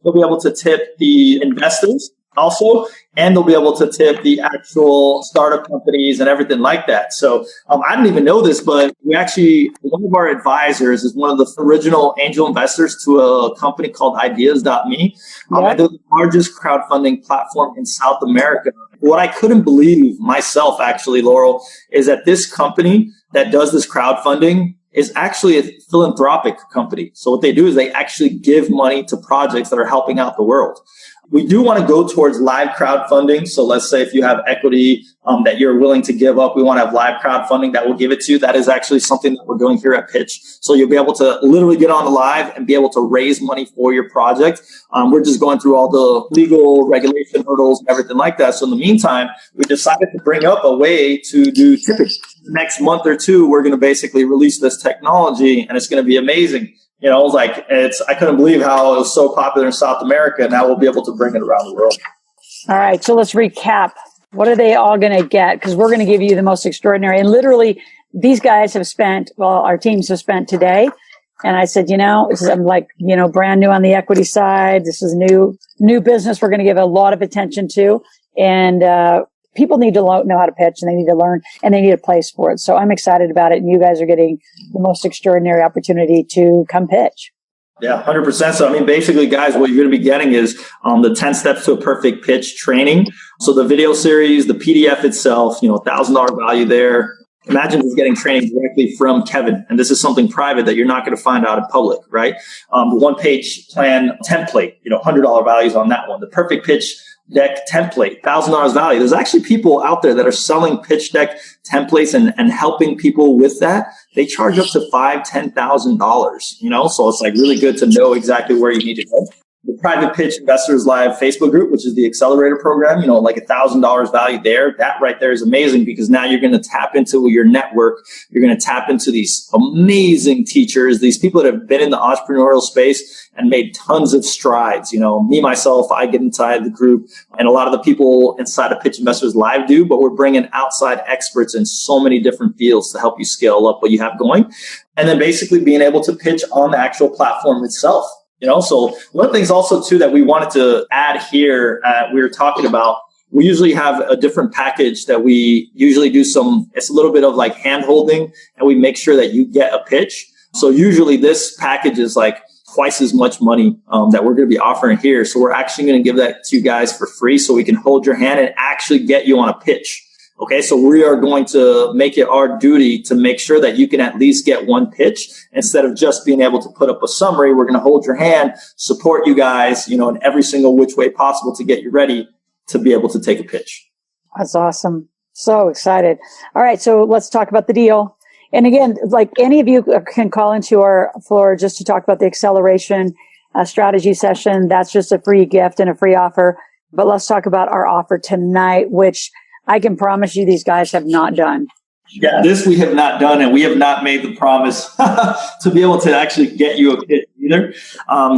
they'll be able to tip the investors also, and they'll be able to tip the actual startup companies and everything like that. So I didn't even know this, but one of our advisors is one of the original angel investors to a company called Ideas.me. They're the largest crowdfunding platform in South America. What I couldn't believe myself, actually, Loral, is that this company that does this crowdfunding is actually a philanthropic company. So what they do is they actually give money to projects that are helping out the world. We do want to go towards live crowdfunding. So let's say if you have equity that you're willing to give up, we want to have live crowdfunding that will give it to you. That is actually something that we're doing here at Pitch. So you'll be able to literally get on the live and be able to raise money for your project. We're just going through all the legal regulation hurdles and everything like that. So in the meantime, we decided to bring up a way to do tipping. next month or two, we're going to basically release this technology and it's going to be amazing. You know, like I couldn't believe how it was so popular in South America. Now we'll be able to bring it around the world. All right. So let's recap. What are they all going to get? Because we're going to give you the most extraordinary. And literally, these guys have spent, our teams have spent today. And I said, I'm like, brand new on the equity side. This is new business we're going to give a lot of attention to. And people need to know how to pitch, and they need to learn, and they need a place for it. So I'm excited about it. And you guys are getting the most extraordinary opportunity to come pitch. Yeah, 100%. So, basically, guys, what you're going to be getting is the 10 steps to a perfect pitch training. So the video series, the PDF itself, $1,000 value there. Imagine just getting training directly from Kevin. And this is something private that you're not going to find out in public, right? The one-page plan template, $100 values on that one. The perfect pitch deck template, $1,000 value. There's actually people out there that are selling pitch deck templates and helping people with that. They charge up to $5,000, $10,000, so it's like really good to know exactly where you need to go. The Private Pitch Investors Live Facebook group, which is the accelerator program, like $1,000 value there. That right there is amazing because now you're going to tap into your network. You're going to tap into these amazing teachers, these people that have been in the entrepreneurial space and made tons of strides. Me, myself, I get inside the group and a lot of the people inside of Pitch Investors Live do, but we're bringing outside experts in so many different fields to help you scale up what you have going. And then basically being able to pitch on the actual platform itself. So one of the things also too that we wanted to add here, we were talking about, we usually have a different package that we usually do it's a little bit of like hand holding and we make sure that you get a pitch. So usually this package is like twice as much money that we're going to be offering here. So we're actually going to give that to you guys for free so we can hold your hand and actually get you on a pitch. Okay, so we are going to make it our duty to make sure that you can at least get one pitch instead of just being able to put up a summary. We're going to hold your hand, support you guys, in every single which way possible to get you ready to be able to take a pitch. That's awesome. So excited. All right, so let's talk about the deal. And again, like any of you can call into our floor just to talk about the acceleration strategy session. That's just a free gift and a free offer. But let's talk about our offer tonight, which I can promise you these guys have not done. Yeah, this we have not done, and we have not made the promise to be able to actually get you a pitch either.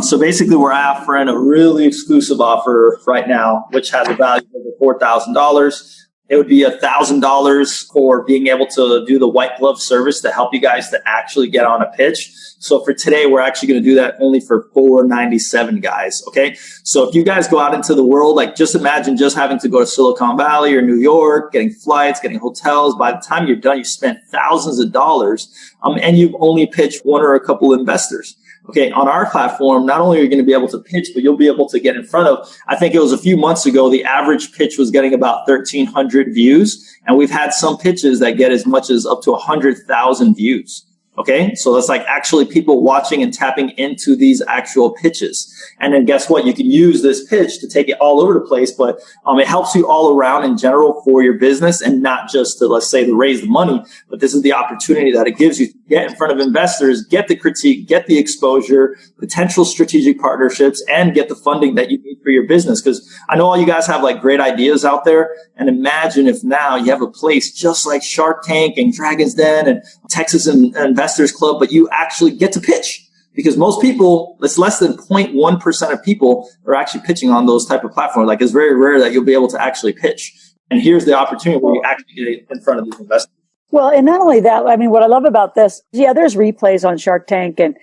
So basically, we're offering a really exclusive offer right now, which has a value of $4,000. It would be $1,000 for being able to do the white glove service to help you guys to actually get on a pitch. So for today, we're actually going to do that only for $497, guys. Okay. So if you guys go out into the world, like just imagine just having to go to Silicon Valley or New York, getting flights, getting hotels. By the time you're done, you spent thousands of dollars, and you've only pitched one or a couple investors. Okay, on our platform, not only are you going to be able to pitch, but you'll be able to get in front of, I think it was a few months ago, the average pitch was getting about 1,300 views. And we've had some pitches that get as much as up to 100,000 views. Okay, so that's like actually people watching and tapping into these actual pitches. And then guess what? You can use this pitch to take it all over the place, but it helps you all around in general for your business and not just to, let's say, to raise the money, but this is the opportunity that it gives you to get in front of investors, get the critique, get the exposure, potential strategic partnerships, and get the funding that you need for your business. Because I know all you guys have like great ideas out there. And imagine if now you have a place just like Shark Tank and Dragon's Den and Texas Investors Club, but you actually get to pitch. Because most people, it's less than 0.1% of people are actually pitching on those type of platforms. Like it's very rare that you'll be able to actually pitch. And here's the opportunity where you actually get in front of these investors. Well, and not only that, I mean, what I love about this, there's replays on Shark Tank and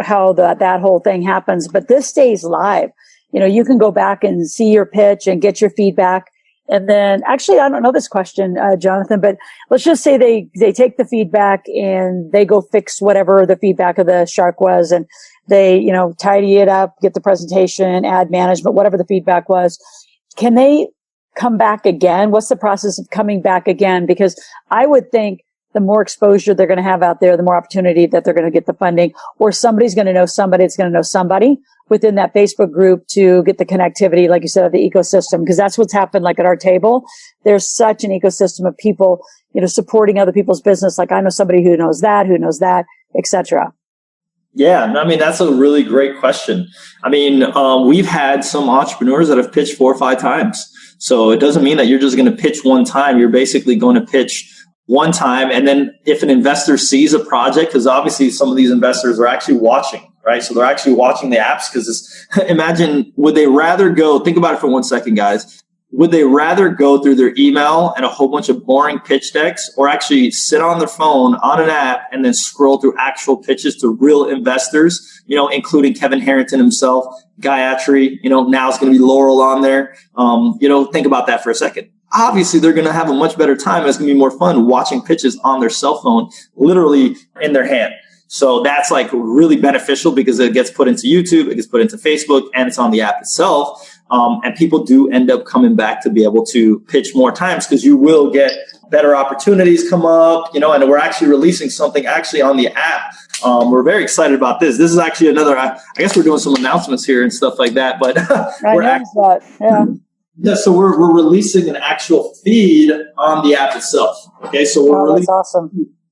how that whole thing happens, but this stays live. You can go back and see your pitch and get your feedback. And then actually, I don't know this question, Jonathan, but let's just say they take the feedback and they go fix whatever the feedback of the shark was. And they, tidy it up, get the presentation, add management, whatever the feedback was. Can they come back again? What's the process of coming back again? Because I would think the more exposure they're going to have out there, the more opportunity that they're going to get the funding, or somebody's going to know somebody that's going to know somebody within that Facebook group to get the connectivity, like you said, of the ecosystem. Because that's what's happened, like at our table. There's such an ecosystem of people, supporting other people's business. Like I know somebody who knows that, etc. Yeah, I mean, that's a really great question. I mean, we've had some entrepreneurs that have pitched 4 or 5 times. So it doesn't mean that you're just going to pitch one time. You're basically going to pitch one time. And then if an investor sees a project, because obviously some of these investors are actually watching, right? So they're actually watching the apps because imagine, would they rather go, think about it for 1 second, guys. Would they rather go through their email and a whole bunch of boring pitch decks, or actually sit on their phone on an app and then scroll through actual pitches to real investors, including Kevin Harrington himself, Gayatri, now it's going to be Loral on there. Think about that for a second. Obviously, they're going to have a much better time. It's going to be more fun watching pitches on their cell phone, literally in their hand. So that's like really beneficial because it gets put into YouTube, it gets put into Facebook, and it's on the app itself. And people do end up coming back to be able to pitch more times because you will get better opportunities come up, and we're actually releasing something actually on the app. We're very excited about this. This is actually another, I guess we're doing some announcements here and stuff like that, but so we're releasing an actual feed on the app itself. Okay, so that's awesome.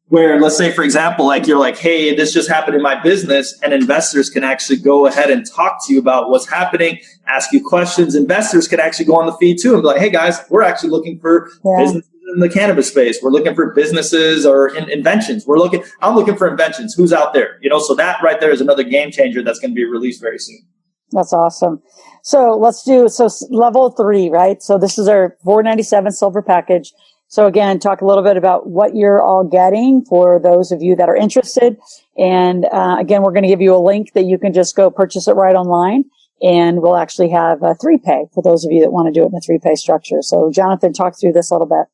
Where, let's say, for example, like you're like, hey, this just happened in my business, and investors can actually go ahead and talk to you about what's happening, ask you questions. Investors can actually go on the feed too and be like, hey guys, we're actually looking for businesses in the cannabis space. We're looking for businesses or inventions. I'm looking for inventions. Who's out there? So that right there is another game changer that's going to be released very soon. That's awesome. So let's do, level 3, right? So this is our $497 silver package. So again, talk a little bit about what you're all getting for those of you that are interested. And again, we're going to give you a link that you can just go purchase it right online. And we'll actually have a 3-pay for those of you that want to do it in a 3-pay structure. So Jonathan, talk through this a little bit.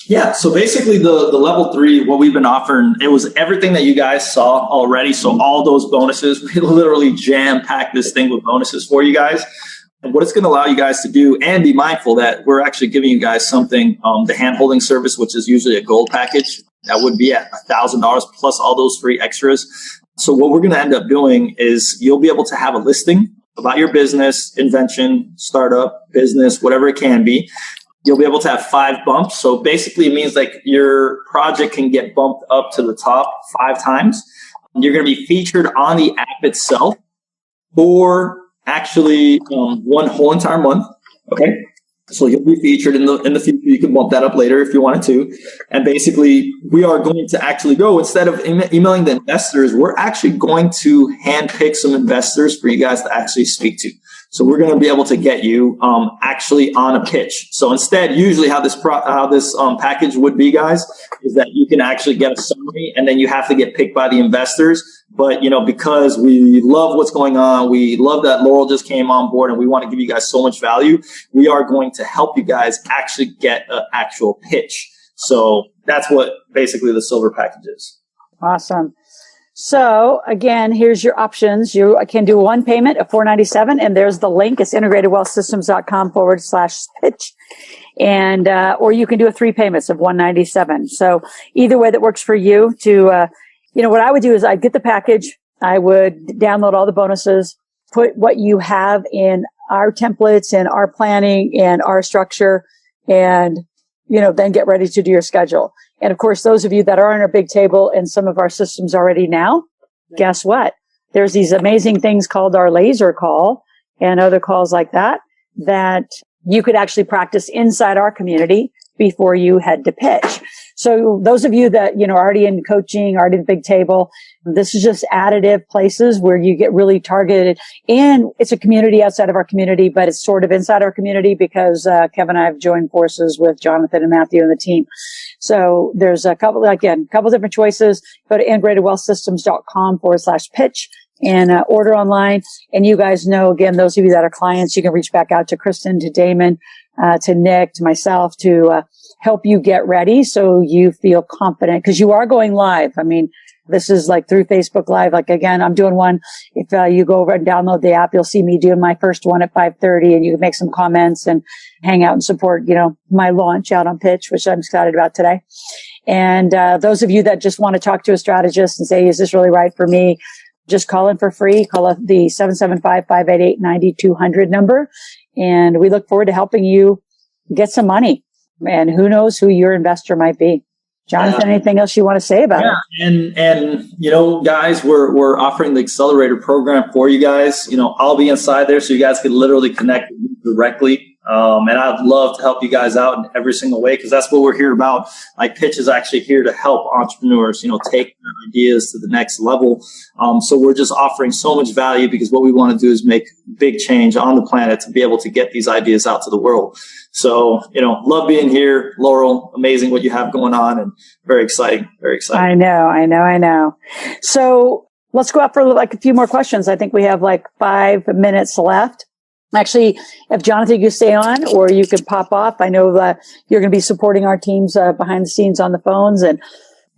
Yeah, so basically the level 3, what we've been offering, it was everything that you guys saw already. So all those bonuses, we literally jam-packed this thing with bonuses for you guys. And what it's going to allow you guys to do, and be mindful that we're actually giving you guys something, the hand-holding service, which is usually a gold package, that would be at $1,000 plus all those free extras. So what we're going to end up doing is you'll be able to have a listing about your business, invention, startup, business, whatever it can be. You'll be able to have 5 bumps. So basically it means like your project can get bumped up to the top 5 times. You're going to be featured on the app itself for actually one whole entire month. Okay. So you'll be featured in the future. You can bump that up later if you wanted to. And basically we are going to actually go, instead of emailing the investors, we're actually going to handpick some investors for you guys to actually speak to. So we're going to be able to get you actually on a pitch. So instead, usually how this package would be, guys, is that you can actually get a summary and then you have to get picked by the investors. But, because we love what's going on, we love that Loral just came on board and we want to give you guys so much value, we are going to help you guys actually get an actual pitch. So that's what basically the silver package is. Awesome. So again, here's your options. You can do one payment of $497, and there's the link. It's integratedwealthsystems.com/pitch. And, or you can do a 3 payments of $197. So either way that works for you to, what I would do is I'd get the package. I would download all the bonuses, put what you have in our templates and our planning and our structure, and, then get ready to do your schedule. And of course, those of you that are on our big table and some of our systems already now, guess what? There's these amazing things called our laser call and other calls like that you could actually practice inside our community before you head to pitch. So those of you that, are already in coaching, already in the big table, this is just additive places where you get really targeted. And it's a community outside of our community, but it's sort of inside our community because Kevin and I have joined forces with Jonathan and Matthew and the team. So there's a couple different choices. Go to integratedwealthsystems.com/pitch and order online. And you guys know, again, those of you that are clients, you can reach back out to Kristen, to Damon, to Nick, to myself to help you get ready so you feel confident, because you are going live. I mean, this is like through Facebook Live. Like, again, I'm doing one. If you go over and download the app, you'll see me doing my first one at 5:30, and you can make some comments and hang out and support, my launch out on pitch, which I'm excited about today. And those of you that just want to talk to a strategist and say, is this really right for me? Just call in for free. Call up the 775-588-9200 number. And we look forward to helping you get some money. And who knows who your investor might be. Jonathan, anything else you want to say about it? And guys, we're offering the accelerator program for you guys. I'll be inside there so you guys can literally connect with me directly. And I'd love to help you guys out in every single way, because that's what we're here about. Like, Pitch is actually here to help entrepreneurs, take their ideas to the next level. So we're just offering so much value, because what we want to do is make big change on the planet to be able to get these ideas out to the world. So, love being here. Loral, amazing what you have going on, and very exciting, very exciting. I know. So let's go out for like a few more questions. I think we have like 5 minutes left. Actually, if Jonathan, you stay on, or you could pop off. I know that you're going to be supporting our teams behind the scenes on the phones. And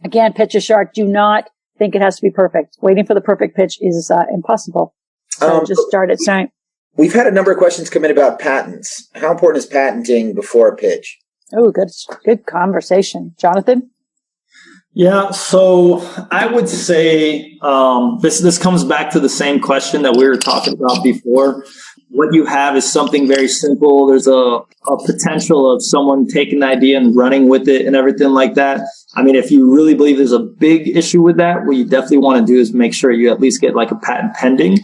again, pitch a shark. Do not think it has to be perfect. Waiting for the perfect pitch is impossible. So just start it soon. We've had a number of questions come in about patents. How important is patenting before a pitch? Oh, good conversation. Jonathan? Yeah, so I would say this comes back to the same question that we were talking about before. What you have is something very simple. There's a potential of someone taking the idea and running with it and everything like that. I mean, if you really believe there's a big issue with that, what you definitely want to do is make sure you at least get like a patent pending.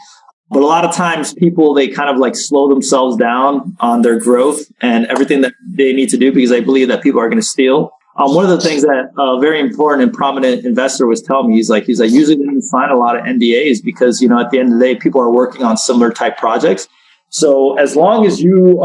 But a lot of times people, they kind of like slow themselves down on their growth and everything that they need to do, because they believe that people are going to steal. One of the things that a very important and prominent investor was telling me, he's like, usually when you sign a lot of NDAs, because, at the end of the day, people are working on similar type projects. So as long as you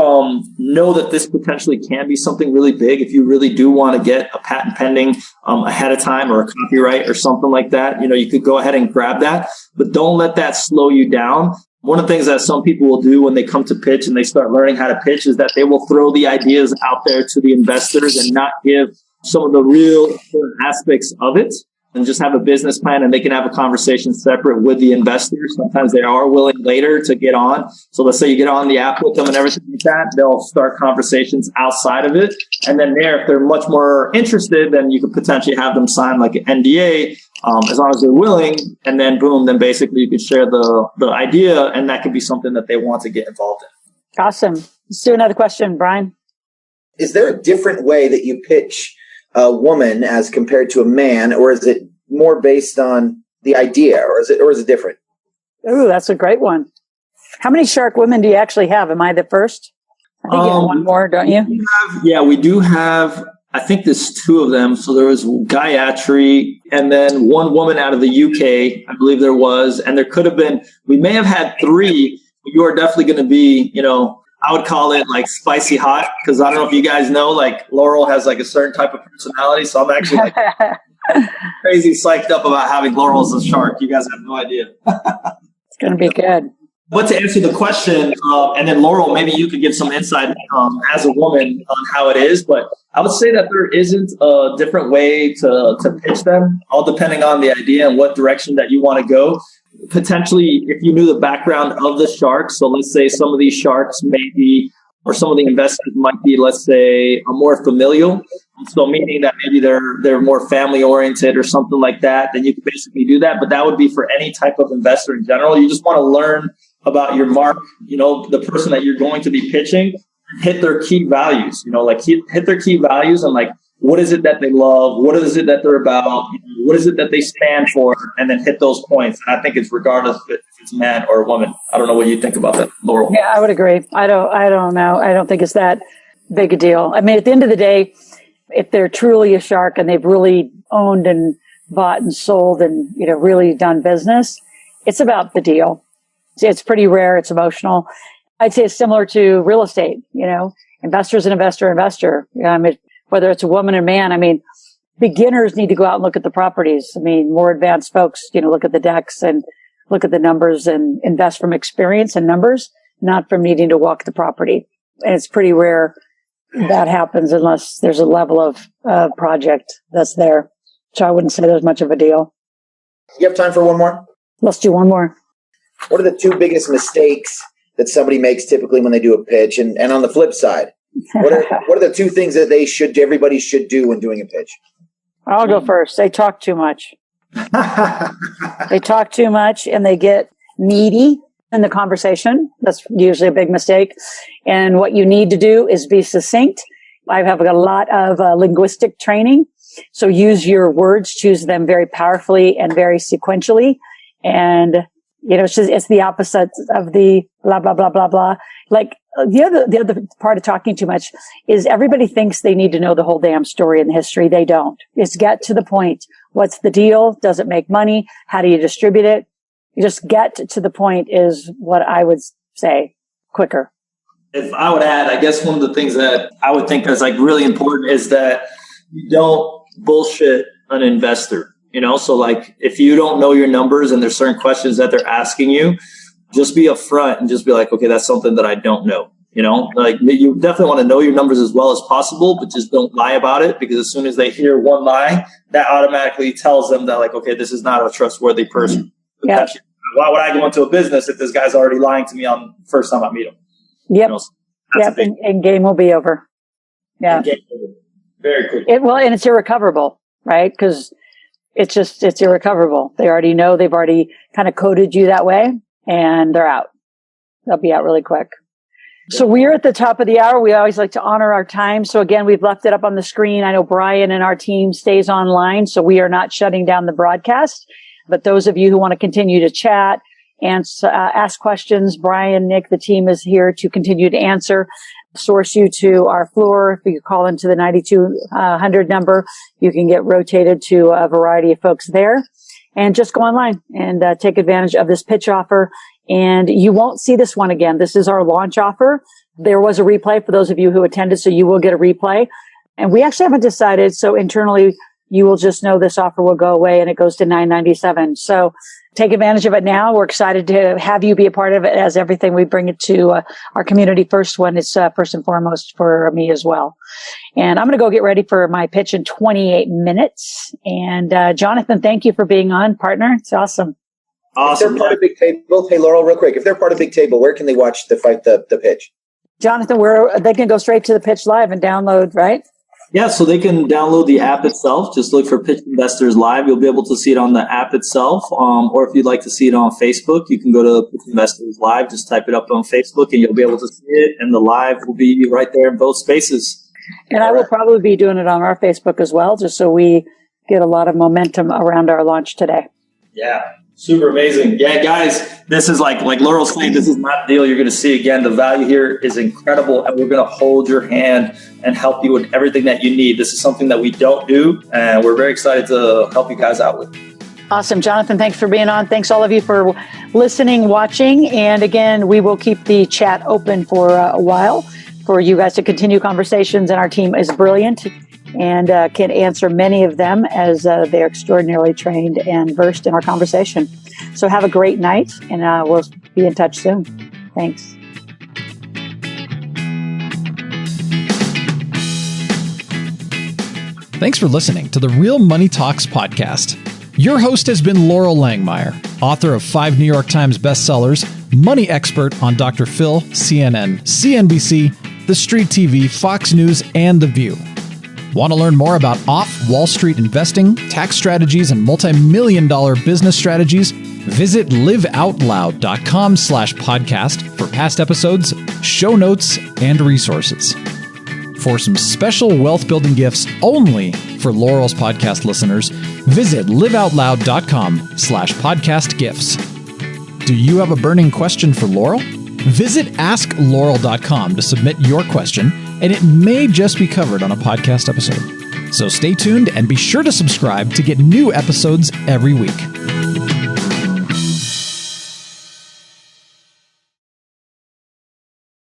know that this potentially can be something really big, if you really do want to get a patent pending ahead of time, or a copyright or something like that, you could go ahead and grab that, but don't let that slow you down. One of the things that some people will do when they come to pitch and they start learning how to pitch is that they will throw the ideas out there to the investors and not give some of the real important aspects of it, and just have a business plan, and they can have a conversation separate with the investors. Sometimes they are willing later to get on. So let's say you get on the app with them and everything like that, they'll start conversations outside of it. And then if they're much more interested, then you could potentially have them sign like an NDA, as long as they're willing. And then boom, then basically you can share the idea, and that could be something that they want to get involved in. Awesome. Let's do another question, Brian. Is there a different way that you pitch a woman as compared to a man, or is it more based on the idea, or is it different? Ooh, that's a great one. How many shark women do you actually have? Am I the first? I think you have one more, don't you? We do have, I think there's 2 of them. So there was Gayatri, and then one woman out of the UK, I believe there was, and there could have been, we may have had 3, but you are definitely going to be, I would call it like spicy hot, because I don't know if you guys know, like Loral has like a certain type of personality. So I'm actually like crazy psyched up about having Loral as a shark. You guys have no idea. It's going to be good. But to answer the question, and then Loral, maybe you could give some insight as a woman on how it is. But I would say that there isn't a different way to pitch them, all depending on the idea and what direction that you want to go. Potentially, if you knew the background of the sharks, so let's say some of these sharks may be, or some of the investors might be, let's say, more familial. So meaning that maybe they're more family oriented or something like that, then you could basically do that. But that would be for any type of investor in general. You just want to learn about your mark, the person that you're going to be pitching, hit their key values, like hit their key values, and like, what is it that they love? What is it that they're about? What is it that they stand for? And then hit those points. And I think it's regardless if it's a man or a woman. I don't know what you think about that, Loral. Yeah, I would agree. I don't know. I don't think it's that big a deal. I mean, at the end of the day, if they're truly a shark and they've really owned and bought and sold and, really done business, it's about the deal. It's pretty rare. It's emotional. I'd say it's similar to real estate, investor's an investor. Whether it's a woman or man, beginners need to go out and look at the properties. More advanced folks, look at the decks and look at the numbers and invest from experience and numbers, not from needing to walk the property. And it's pretty rare that happens unless there's a level of project that's there. So I wouldn't say there's much of a deal. You have time for one more? Let's do one more. What are the 2 biggest mistakes that somebody makes typically when they do a pitch? And on the flip side, what are the 2 things that everybody should do when doing a pitch? I'll go first. They talk too much. They talk too much and they get needy in the conversation. That's usually a big mistake. And what you need to do is be succinct. I have a lot of linguistic training. So use your words, choose them very powerfully and very sequentially. And it's the opposite of the blah, blah, blah, blah, blah. Like the other part of talking too much is everybody thinks they need to know the whole damn story and the history. They don't. It's get to the point. What's the deal? Does it make money? How do you distribute it? You just get to the point is what I would say quicker. If I would add, I guess one of the things that I would think is like really important is that you don't bullshit an investor. So like if you don't know your numbers and there's certain questions that they're asking you, just be upfront and just be like, okay, that's something that I don't know. Like you definitely want to know your numbers as well as possible, but just don't lie about it, because as soon as they hear one lie, that automatically tells them that like, okay, this is not a trustworthy person. Yep. Why would I go into a business if this guy's already lying to me on the first time I meet him? Yep. And game will be over. Yeah. Very quickly. And it's irrecoverable, right? Because it's irrecoverable. They already know, they've already kind of coded you that way, and they're out. They'll be out really quick. So we're at the top of the hour. We always like to honor our time. So again, we've left it up on the screen. I know Brian and our team stays online, so we are not shutting down the broadcast. But those of you who want to continue to chat and ask questions, Brian, Nick, the team is here to continue to answer. Source you to our floor. If you call into the 9200 number, you can get rotated to a variety of folks there. And just go online and take advantage of this pitch offer. And you won't see this one again. This is our launch offer. There was a replay for those of you who attended, so you will get a replay. And we actually haven't decided, so internally you will just know this offer will go away and it goes to $997. So take advantage of it now. We're excited to have you be a part of it, as everything we bring it to our community first one is first and foremost for me as well. And I'm going to go get ready for my pitch in 28 minutes. And Jonathan, thank you for being on, partner. It's awesome. Awesome. If they're part of Big Table, hey, Loral, real quick, if they're part of Big Table, where can they watch the pitch? Jonathan, they can go straight to the pitch live and download, right? Yeah, so they can download the app itself. Just look for Pitch Investors Live. You'll be able to see it on the app itself. Or if you'd like to see it on Facebook, you can go to Pitch Investors Live. Just type it up on Facebook and you'll be able to see it. And the live will be right there in both spaces. And I will probably be doing it on our Facebook as well, just so we get a lot of momentum around our launch today. Yeah. Super amazing. Yeah, guys, this is like Loral's saying, this is not the deal you're going to see again. The value here is incredible, and we're going to hold your hand and help you with everything that you need. This is something that we don't do, and we're very excited to help you guys out with. Awesome. Jonathan, thanks for being on. Thanks all of you for listening, watching. And again, we will keep the chat open for a while for you guys to continue conversations, and our team is brilliant and can answer many of them as they're extraordinarily trained and versed in our conversation. So have a great night, and we'll be in touch soon. Thanks. Thanks for listening to the Real Money Talks podcast. Your host has been Loral Langmeyer, author of 5 New York Times bestsellers, money expert on Dr. Phil, CNN, CNBC, The Street TV, Fox News, and The View. Want to learn more about off-Wall Street investing, tax strategies, and multi-million-dollar business strategies? Visit liveoutloud.com/podcast for past episodes, show notes, and resources. For some special wealth-building gifts only for Loral's podcast listeners, visit liveoutloud.com/podcastgifts. Do you have a burning question for Loral? Visit askloral.com to submit your question, and it may just be covered on a podcast episode. So stay tuned and be sure to subscribe to get new episodes every week.